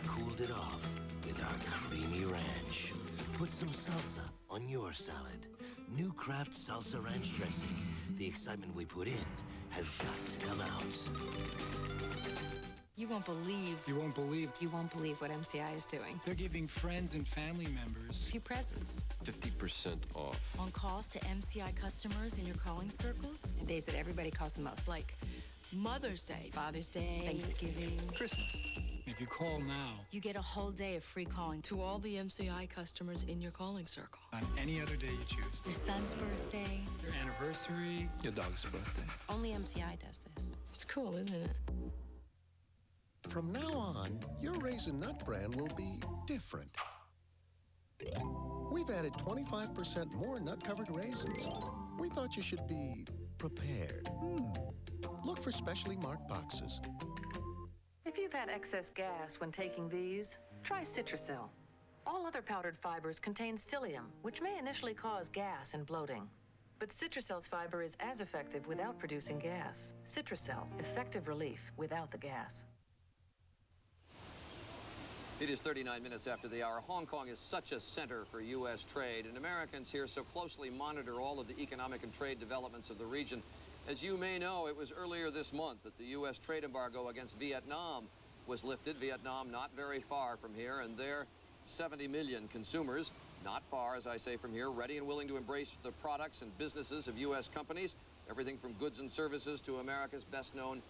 cooled it off with our creamy ranch. Put some salsa on your salad. New Kraft Salsa Ranch dressing. The excitement we put in has got to come out. You won't believe. You won't believe. You won't believe what MCI is doing. They're giving friends and family members a few presents. 50% off. On calls to MCI customers in your calling circles. Days that everybody calls the most, like Mother's Day, Father's Day, Thanksgiving, Christmas. If you call now, you get a whole day of free calling to all the MCI customers in your calling circle. On any other day you choose. Your son's birthday. Your anniversary. Your dog's birthday. Only MCI does this. It's cool, isn't it? From now on, your Raisin Nut brand will be different. We've added 25% more nut-covered raisins. We thought you should be prepared. Look for specially marked boxes. If you've had excess gas when taking these, try Citracel. All other powdered fibers contain psyllium, which may initially cause gas and bloating. But Citracel's fiber is as effective without producing gas. Citracel, effective relief without the gas. It is 39 minutes after the hour. Hong Kong is such a center for U.S. trade, and Americans here so closely monitor all of the economic and trade developments of the region. As you may know, it was earlier this month that the U.S. trade embargo against Vietnam was lifted. Vietnam not very far from here, and their 70 million consumers, not far, as I say, from here, ready and willing to embrace the products and businesses of U.S. companies, everything from goods and services to America's best-known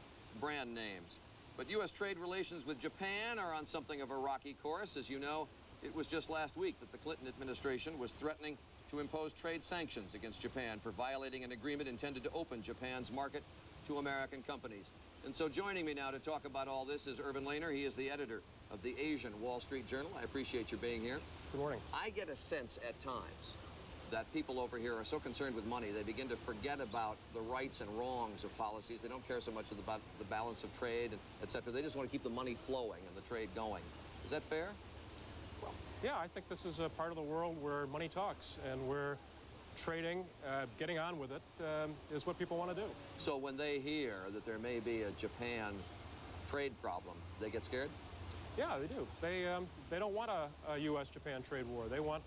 brand names. But U.S. trade relations with Japan are on something of a rocky course. As you know, it was just last week that the Clinton administration was threatening to impose trade sanctions against Japan for violating an agreement intended to open Japan's market to American companies. And so joining me now to talk about all this is Urban Lehner. He is the editor of the Asian Wall Street Journal. I appreciate your being here. Good morning. I get a sense at times that people over here are so concerned with money, they begin to forget about the rights and wrongs of policies. They don't care so much about the balance of trade, et cetera. They just want to keep the money flowing and the trade going. Is that fair? Well, yeah, I think this is a part of the world where money talks, and where trading, getting on with it, is what people want to do. So when they hear that there may be a Japan trade problem, they get scared? Yeah, they do. They don't want a U.S.-Japan trade war. They want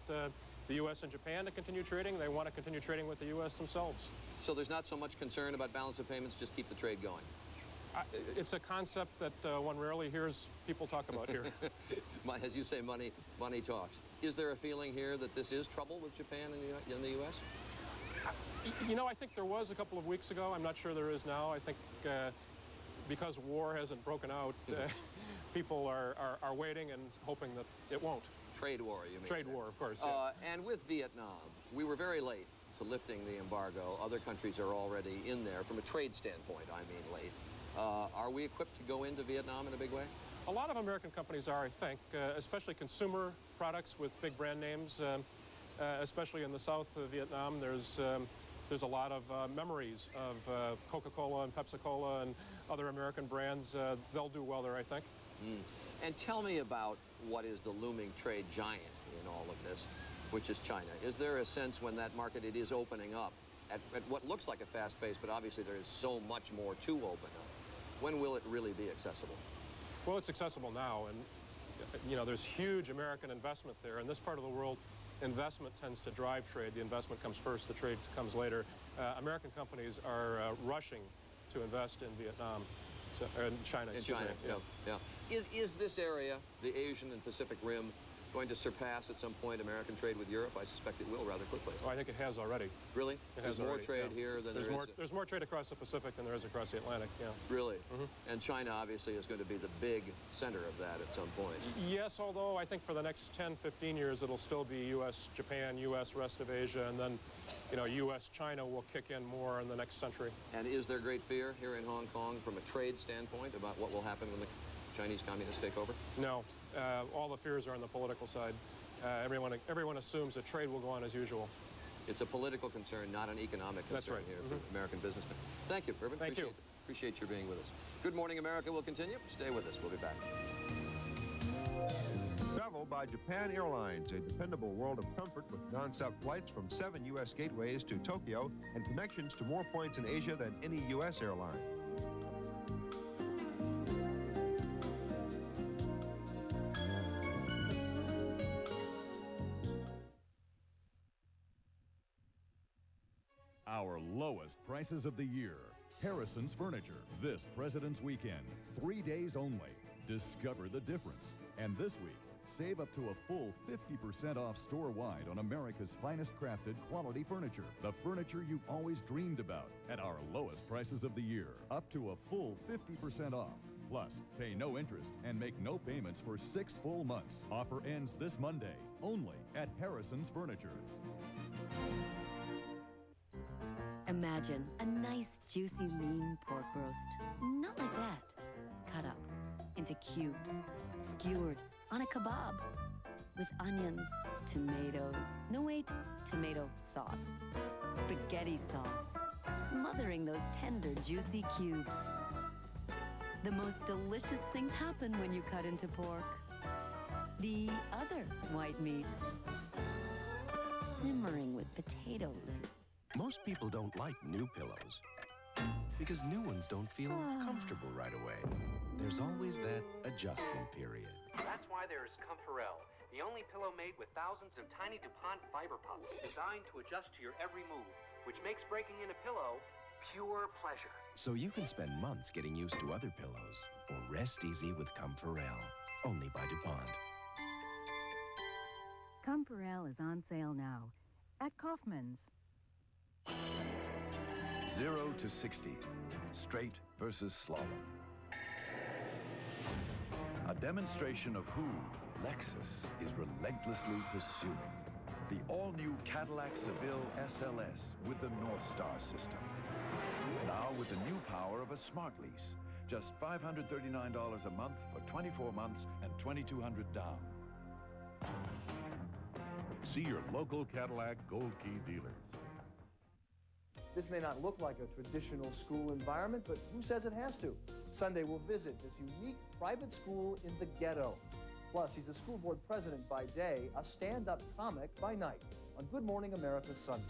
the U.S. and Japan to continue trading. They want to continue trading with the U.S. themselves. So there's not so much concern about balance of payments, just keep the trade going? It's a concept that one rarely hears people talk about here. As you say, money talks. Is there a feeling here that this is trouble with Japan in the U.S.? You know, I think there was a couple of weeks ago. I'm not sure there is now. I think because war hasn't broken out, people are waiting and hoping that it won't. Trade war, you mean? Trade war, of course, yeah. And with Vietnam, we were very late to lifting the embargo. Other countries are already in there. From a trade standpoint, I mean late. Are we equipped to go into Vietnam in a big way? A lot of American companies are, I think, especially consumer products with big brand names, especially in the south of Vietnam. There's a lot of memories of Coca-Cola and Pepsi-Cola and other American brands. They'll do well there, I think. And tell me about what is the looming trade giant in all of this, which is China. Is there a sense when that market it is opening up at what looks like a fast pace, but obviously there is so much more to open up? When will it really be accessible? Well, it's accessible now, and you know, there's huge American investment there. In this part of the world, investment tends to drive trade. The investment comes first, the trade comes later. American companies are rushing to invest in Vietnam, in China. In China, yeah. Is this area, the Asian and Pacific Rim, going to surpass at some point American trade with Europe? I suspect it will rather quickly. Oh, I think it has already. Really? There's more trade here than there is. There's more trade across the Pacific than there is across the Atlantic, yeah. Really? And China obviously is going to be the big center of that at some point. Yes, although I think for the next 10, 15 years it'll still be U.S., Japan, U.S., rest of Asia, and then, you know, U.S., China will kick in more in the next century. And is there great fear here in Hong Kong from a trade standpoint about what will happen when the Chinese communists take over? No. All the fears are on the political side. Everyone assumes that trade will go on as usual. It's a political concern, not an economic concern. That's right. Here for American businessmen. Thank you, Urban. Thank you. Appreciate your being with us. Good Morning America will continue. Stay with us. We'll be back. Travel by Japan Airlines, a dependable world of comfort with nonstop flights from 7 U.S. gateways to Tokyo and connections to more points in Asia than any U.S. airline. Our lowest prices of the year. Harrison's Furniture, this President's Weekend. 3 days only. Discover the difference. And this week, save up to a full 50% off store-wide on America's finest crafted quality furniture. The furniture you've always dreamed about at our lowest prices of the year. Up to a full 50% off. Plus, pay no interest and make no payments for 6 full months. Offer ends this Monday, only at Harrison's Furniture. Imagine a nice, juicy, lean pork roast. Not like that. Cut up into cubes, skewered on a kebab with onions, tomatoes, no wait, tomato sauce, spaghetti sauce, smothering those tender, juicy cubes. The most delicious things happen when you cut into pork. The other white meat, simmering with potatoes. Most people don't like new pillows. Because new ones don't feel comfortable right away. There's always that adjustment period. That's why there's Comforel, the only pillow made with thousands of tiny DuPont fiber puffs designed to adjust to your every move, which makes breaking in a pillow pure pleasure. So you can spend months getting used to other pillows or rest easy with Comforel, only by DuPont. Comforel is on sale now at Kaufman's. 0 to 60, straight versus slalom. A demonstration of who Lexus is relentlessly pursuing. The all-new Cadillac Seville SLS with the North Star system. Now with the new power of a smart lease. Just $539 a month for 24 months and $2,200 down. See your local Cadillac Gold Key dealers. This may not look like a traditional school environment, but who says it has to? Sunday, we'll visit this unique private school in the ghetto. Plus, he's the school board president by day, a stand-up comic by night on Good Morning America Sunday.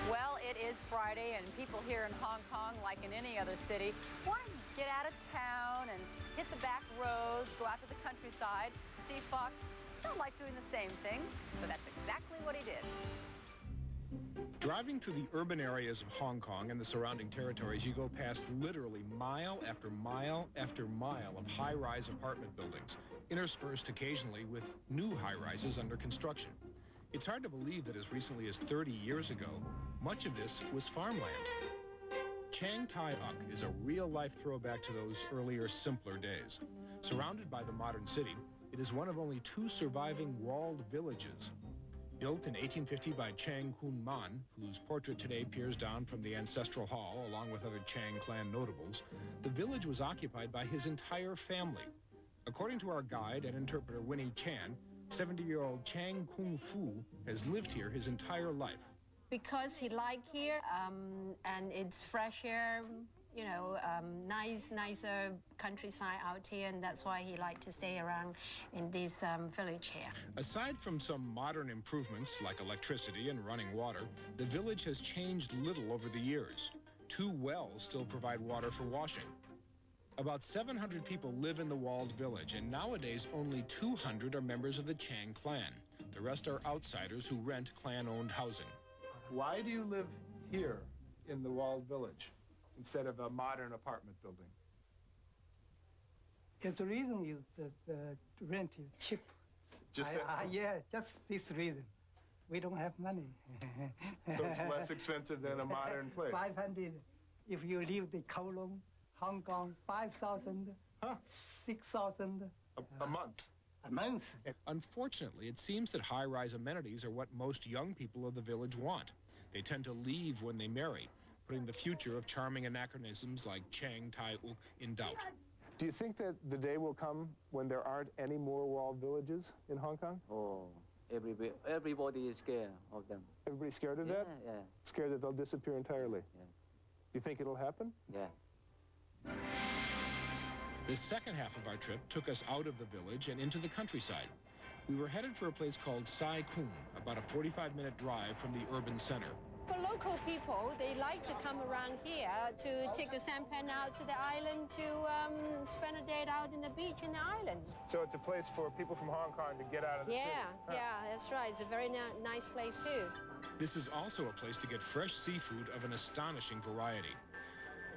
Well, it is Friday, and people here in Hong Kong, like in any other city, want to get out of town and hit the back roads, go out to the countryside. Steve Fox don't like doing the same thing, so that's exactly what he did. Driving through the urban areas of Hong Kong and the surrounding territories, you go past literally mile after mile after mile of high-rise apartment buildings, interspersed occasionally with new high-rises under construction. It's hard to believe that as recently as 30 years ago, much of this was farmland. Chiang Tai Uk is a real-life throwback to those earlier, simpler days. Surrounded by the modern city, it is one of only 2 surviving walled villages. Built in 1850 by Chang Kun Man, whose portrait today peers down from the ancestral hall along with other Chang clan notables, the village was occupied by his entire family. According to our guide and interpreter Winnie Chan, 70-year-old Chang Kung Fu has lived here his entire life. Because he liked here, and it's fresh air, you know, nicer countryside out here, and that's why he liked to stay around in this village here. Aside from some modern improvements like electricity and running water, the village has changed little over the years. 2 wells still provide water for washing. About 700 people live in the walled village, and nowadays only 200 are members of the Chang clan. The rest are outsiders who rent clan-owned housing. Why do you live here in the walled village instead of a modern apartment building? The reason is that the rent is cheap. Yeah, just this reason. We don't have money. So it's less expensive than a modern place. 500 if you leave the Kowloon, Hong Kong, 5,000, 6,000. A month? A month. Unfortunately, it seems that high-rise amenities are what most young people of the village want. They tend to leave when they marry, putting the future of charming anachronisms like Chiang Tai Uk in doubt. Do you think that the day will come when there aren't any more walled villages in Hong Kong? Oh, everybody is scared of them. Everybody's scared of that? Yeah. Scared that they'll disappear entirely? Yeah. Do you think it'll happen? Yeah. The second half of our trip took us out of the village and into the countryside. We were headed for a place called Sai Kung, about a 45-minute drive from the urban center. For local people, they like to come around here to take the sampan out to the island to spend a day out in the beach in the island. So it's a place for people from Hong Kong to get out of the city? Yeah, that's right. It's a very nice place, too. This is also a place to get fresh seafood of an astonishing variety.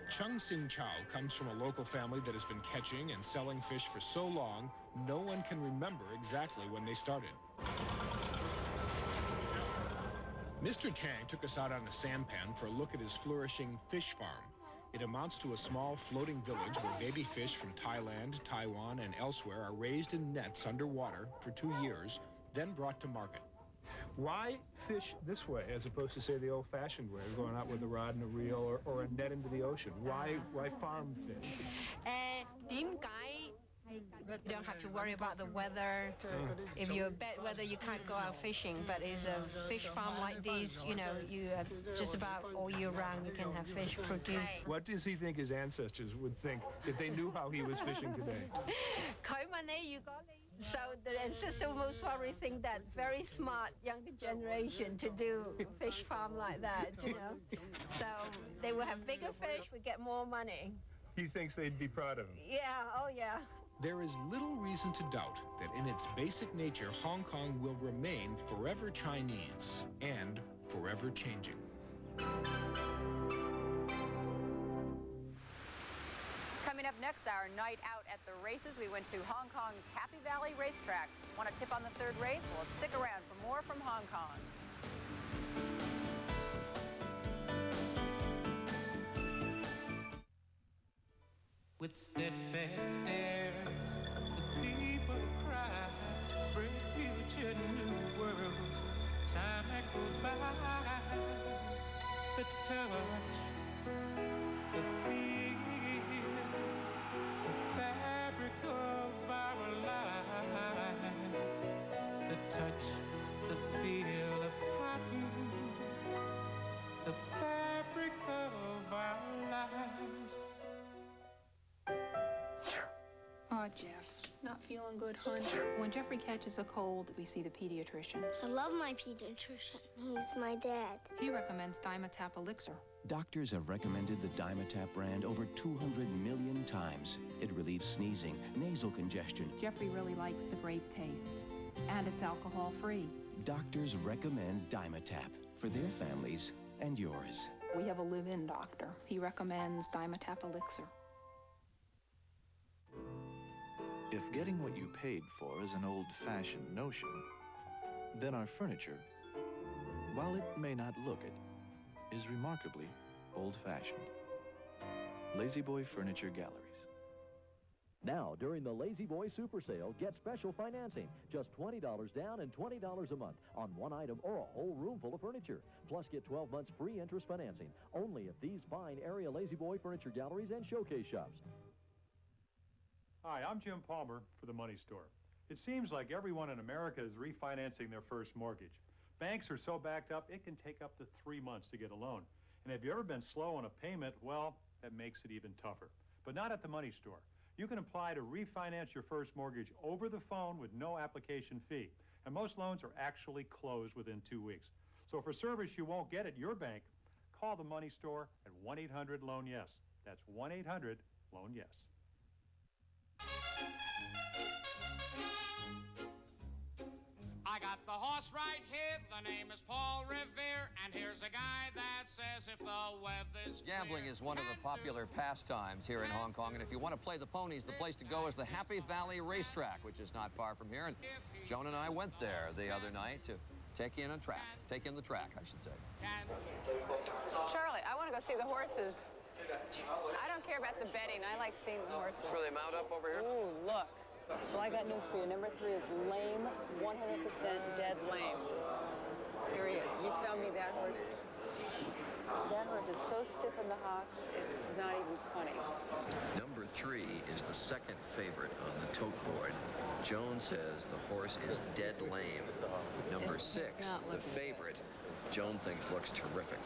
Chung Sing Chow comes from a local family that has been catching and selling fish for so long, no one can remember exactly when they started. Mr. Chang took us out on a sampan for a look at his flourishing fish farm. It amounts to a small floating village where baby fish from Thailand, Taiwan, and elsewhere are raised in nets underwater for 2 years, then brought to market. Why fish this way as opposed to, say, the old-fashioned way, going out with a rod and a reel or a net into the ocean? Why farm fish? 點解 You don't have to worry about the weather. If you're bad weather, you can't go out fishing. But it's a fish farm like this, you know, you have just about all year round you can have fish produced. What does he think his ancestors would think if they knew how he was fishing today? So the ancestors most probably think that very smart younger generation to do fish farm like that, you know. So they will have bigger fish, we get more money. He thinks they'd be proud of him. Yeah, oh yeah. There is little reason to doubt that in its basic nature, Hong Kong will remain forever Chinese and forever changing. Coming up next, our night out at the races. We went to Hong Kong's Happy Valley Racetrack. Want a tip on the third race? Well, stick around for more from Hong Kong. With steadfast stares, the people cry, bring future new world. Time that goes by, the touch, the feel, the fabric of our lives. The touch, the feel of cotton, the fabric of our lives. Oh, Jeff, not feeling good, hon. When Jeffrey catches a cold, we see the pediatrician. I love my pediatrician. He's my dad. He recommends Dimetap Elixir. Doctors have recommended the Dimetap brand over 200 million times. It relieves sneezing, nasal congestion. Jeffrey really likes the grape taste, and it's alcohol-free. Doctors recommend Dimetap for their families and yours. We have a live-in doctor. He recommends Dimetap Elixir. If getting what you paid for is an old-fashioned notion, then our furniture, while it may not look it, is remarkably old-fashioned. Lazy Boy Furniture Galleries. Now, during the Lazy Boy Super Sale, get special financing. Just $20 down and $20 a month on one item or a whole room full of furniture. Plus, get 12 months free interest financing. Only at these fine area Lazy Boy Furniture Galleries and showcase shops. Hi, I'm Jim Palmer for the Money Store. It seems like everyone in America is refinancing their first mortgage. Banks are so backed up, it can take up to 3 months to get a loan. And if you've ever been slow on a payment, well, that makes it even tougher. But not at the Money Store. You can apply to refinance your first mortgage over the phone with no application fee. And most loans are actually closed within 2 weeks. So for service you won't get at your bank, call the Money Store at 1-800-LOAN-YES. That's 1-800-LOAN-YES. I got the horse right here, the name is Paul Revere, and here's a guy that says if the weather's Gambling is one of the popular pastimes here in Hong Kong, and if you want to play the ponies, the place to go is the Happy Valley Racetrack, which is not far from here, and Joan and I went there the other night to take in the track, I should say. Charlie, I want to go see the horses. I don't care about the betting. I like seeing the horses. Where they mount up over here? Ooh, look. Well, I got news for you. Number 3 is lame, 100% dead lame. Here he is. You tell me that horse is so stiff in the hocks, it's not even funny. Number 3 is the second favorite on the tote board. Joan says the horse is dead lame. Number 6, the favorite, Joan thinks looks terrific.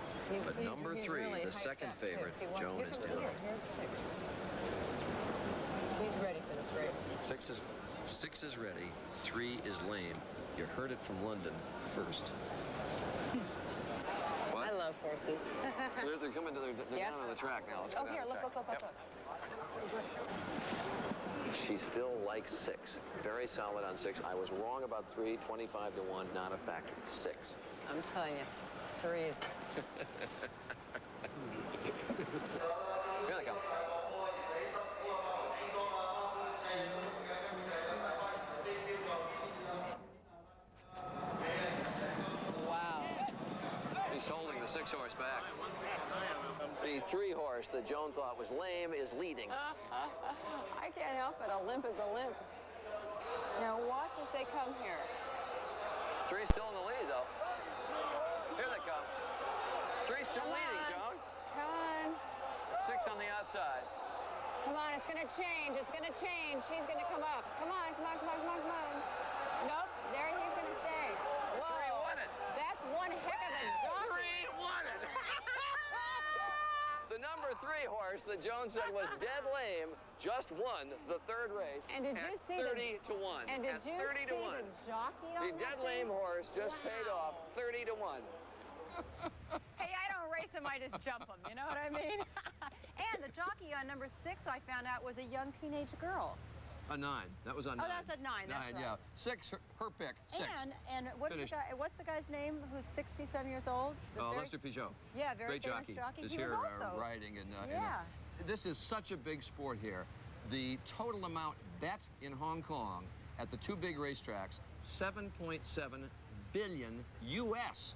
But number 3, really the second favorite, Joan is down. Here's 6. He's ready for this race. 6 is ready. 3 is lame. You heard it from London first. What? I love horses. They're coming to they're down on the track now. Let's go down here, the look. track. She still likes 6. Very solid on 6. I was wrong about 3. 25 to 1, not a factor. 6. I'm telling you, 3s. Here they come. Wow. He's holding the 6 horse back. The 3 horse that Joan thought was lame is leading. I can't help it. A limp is a limp. Now watch as they come here. 3's still in the lead, though. Here they come. 3's still leading, Joan. Come on. 6 on the outside. Come on, it's gonna change. It's gonna change. She's gonna come up. Come on, come on, come on, come on, come on. Nope, there he's gonna stay. Whoa. 3 won it. That's one heck of a jockey. 3 won it. The number 3 horse that Joan said was dead lame just won the 3rd race. And did you see 30 to 1. And did you see the jockey on The dead lame horse just paid off 30 to 1. Hey, I don't race him, I just jump him, you know what I mean? And the jockey on number 6, I found out, was a young teenage girl. A 9. That was on 9. Oh, that's a 9. That's 9, right. yeah. 6, her pick. 6. And what's the guy's name who's 60-some years old? Lester Peugeot. Yeah, very great famous jockey. Is he here was also riding. Yeah. This is such a big sport here. The total amount bet in Hong Kong at the 2 big racetracks, $7.7 billion US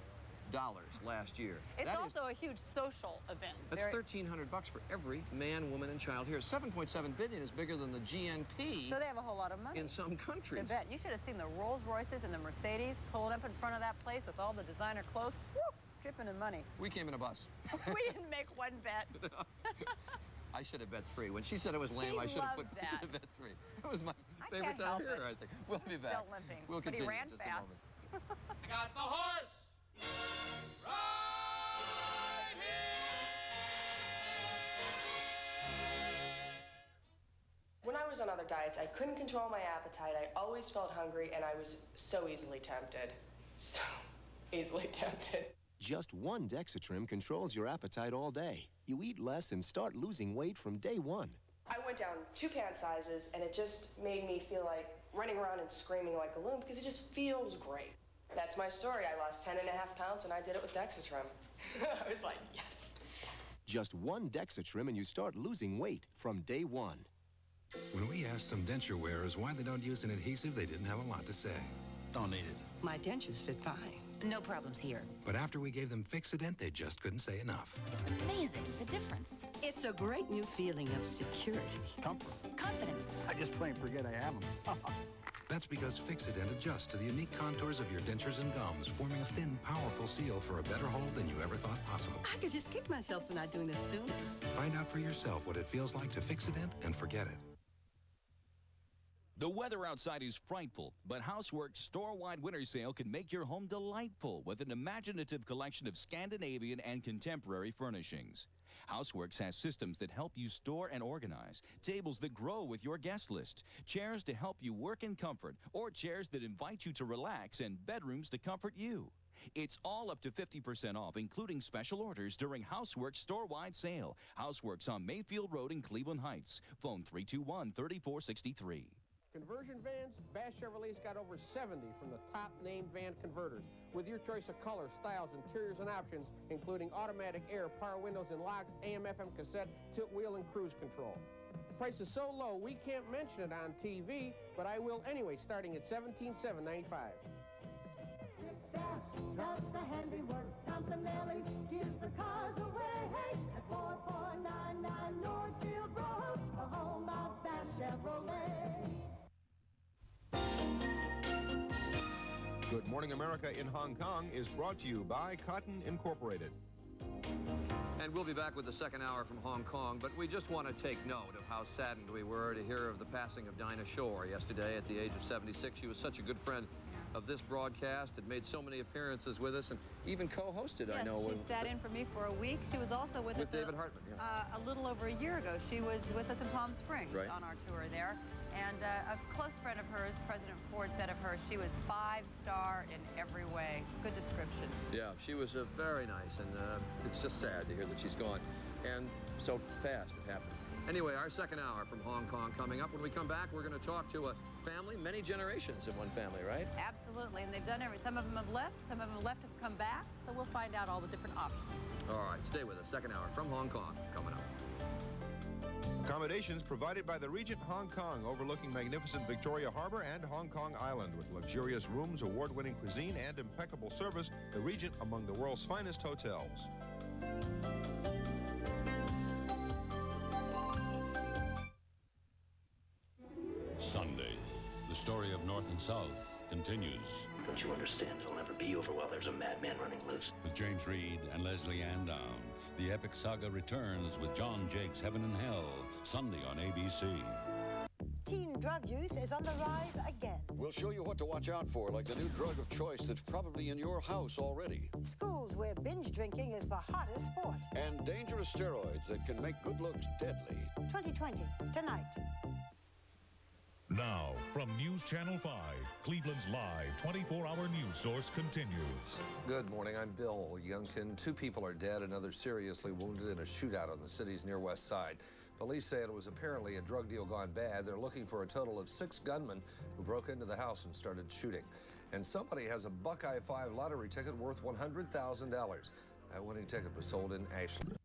dollars last year. It's also a huge social event. That's $1,300 for every man, woman, and child here. 7.7 billion is bigger than the GNP. So they have a whole lot of money. In some countries. I bet. You should have seen the Rolls Royces and the Mercedes pulling up in front of that place with all the designer clothes. Woo! Dripping in money. We came in a bus. We didn't make one bet. I should have bet 3. When she said it was lame, I should have bet 3. It was my favorite time here, I think. We'll be back. Still limping. We'll But continue he ran in just fast. a moment. I got the horse right here. When I was on other diets, I couldn't control my appetite. I always felt hungry, and I was so easily tempted. So easily tempted. Just one Dexatrim controls your appetite all day. You eat less and start losing weight from day 1. I went down 2 pant sizes, and it just made me feel like running around and screaming like a loon because it just feels great. That's my story. I lost 10.5 pounds, and I did it with Dexatrim. I was like, yes. Just one Dexatrim and you start losing weight from day 1. When we asked some denture wearers why they don't use an adhesive, they didn't have a lot to say. Don't need it. My dentures fit fine. No problems here. But after we gave them Fix-A-Dent, they just couldn't say enough. It's amazing, the difference. It's a great new feeling of security. Comfort. Confidence. I just plain forget I have them. That's because Fix-A-Dent adjusts to the unique contours of your dentures and gums, forming a thin, powerful seal for a better hold than you ever thought possible. I could just kick myself for not doing this sooner. Find out for yourself what it feels like to Fix-A-Dent and forget it. The weather outside is frightful, but Houseworks' store-wide winter sale can make your home delightful with an imaginative collection of Scandinavian and contemporary furnishings. Houseworks has systems that help you store and organize, tables that grow with your guest list, chairs to help you work in comfort, or chairs that invite you to relax, and bedrooms to comfort you. It's all up to 50% off, including special orders during Houseworks' store-wide sale. Houseworks on Mayfield Road in Cleveland Heights. Phone 321-3463. Conversion vans, Bass Chevrolet's got over 70 from the top name van converters, with your choice of colors, styles, interiors, and options, including automatic air, power windows and locks, AM/FM cassette, tilt wheel, and cruise control. The price is so low we can't mention it on TV, but I will anyway, starting at $17,795. Does the handiwork, Thompson Nelly gives the cars away. Hey, at 4499 Northfield Road, a home of Bass Chevrolet. Good Morning America in Hong Kong is brought to you by Cotton Incorporated. And we'll be back with the second hour from Hong Kong, but we just want to take note of how saddened we were to hear of the passing of Dinah Shore yesterday at the age of 76. She was such a good friend of this broadcast, had made so many appearances with us, and even co-hosted, yes, I know. She sat in for me for a week. She was also with us David Hartman, a little over a year ago. She was with us in Palm Springs on our tour there. And a close friend of hers, President Ford, said of her, she was 5-star in every way. Good description. Yeah, she was very nice, and it's just sad to hear that she's gone. And so fast it happened. Anyway, our second hour from Hong Kong coming up. When we come back, we're going to talk to a family, many generations in one family, right? Absolutely, and they've done everything. Some of them have left, some of them have left have come back, so we'll find out all the different options. All right, stay with us. Second hour from Hong Kong coming up. Accommodations provided by the Regent Hong Kong, overlooking magnificent Victoria Harbor and Hong Kong Island. With luxurious rooms, award-winning cuisine, and impeccable service, the Regent among the world's finest hotels. Sunday, the story of North and South continues. Don't you understand? It'll never be over while there's a madman running loose. With James Reed and Leslie Ann Down, The epic saga returns with John Jake's Heaven and Hell, Sunday on ABC. Teen drug use is on the rise again. We'll show you what to watch out for, like the new drug of choice that's probably in your house already. Schools where binge drinking is the hottest sport. And dangerous steroids that can make good looks deadly. 2020, tonight. Now, from News Channel 5, Cleveland's live 24-hour news source continues. Good morning, I'm Bill Youngkin. 2 people are dead and others seriously wounded in a shootout on the city's near west side. Police say it was apparently a drug deal gone bad. They're looking for a total of 6 gunmen who broke into the house and started shooting. And somebody has a Buckeye 5 lottery ticket worth $100,000. That winning ticket was sold in Ashland.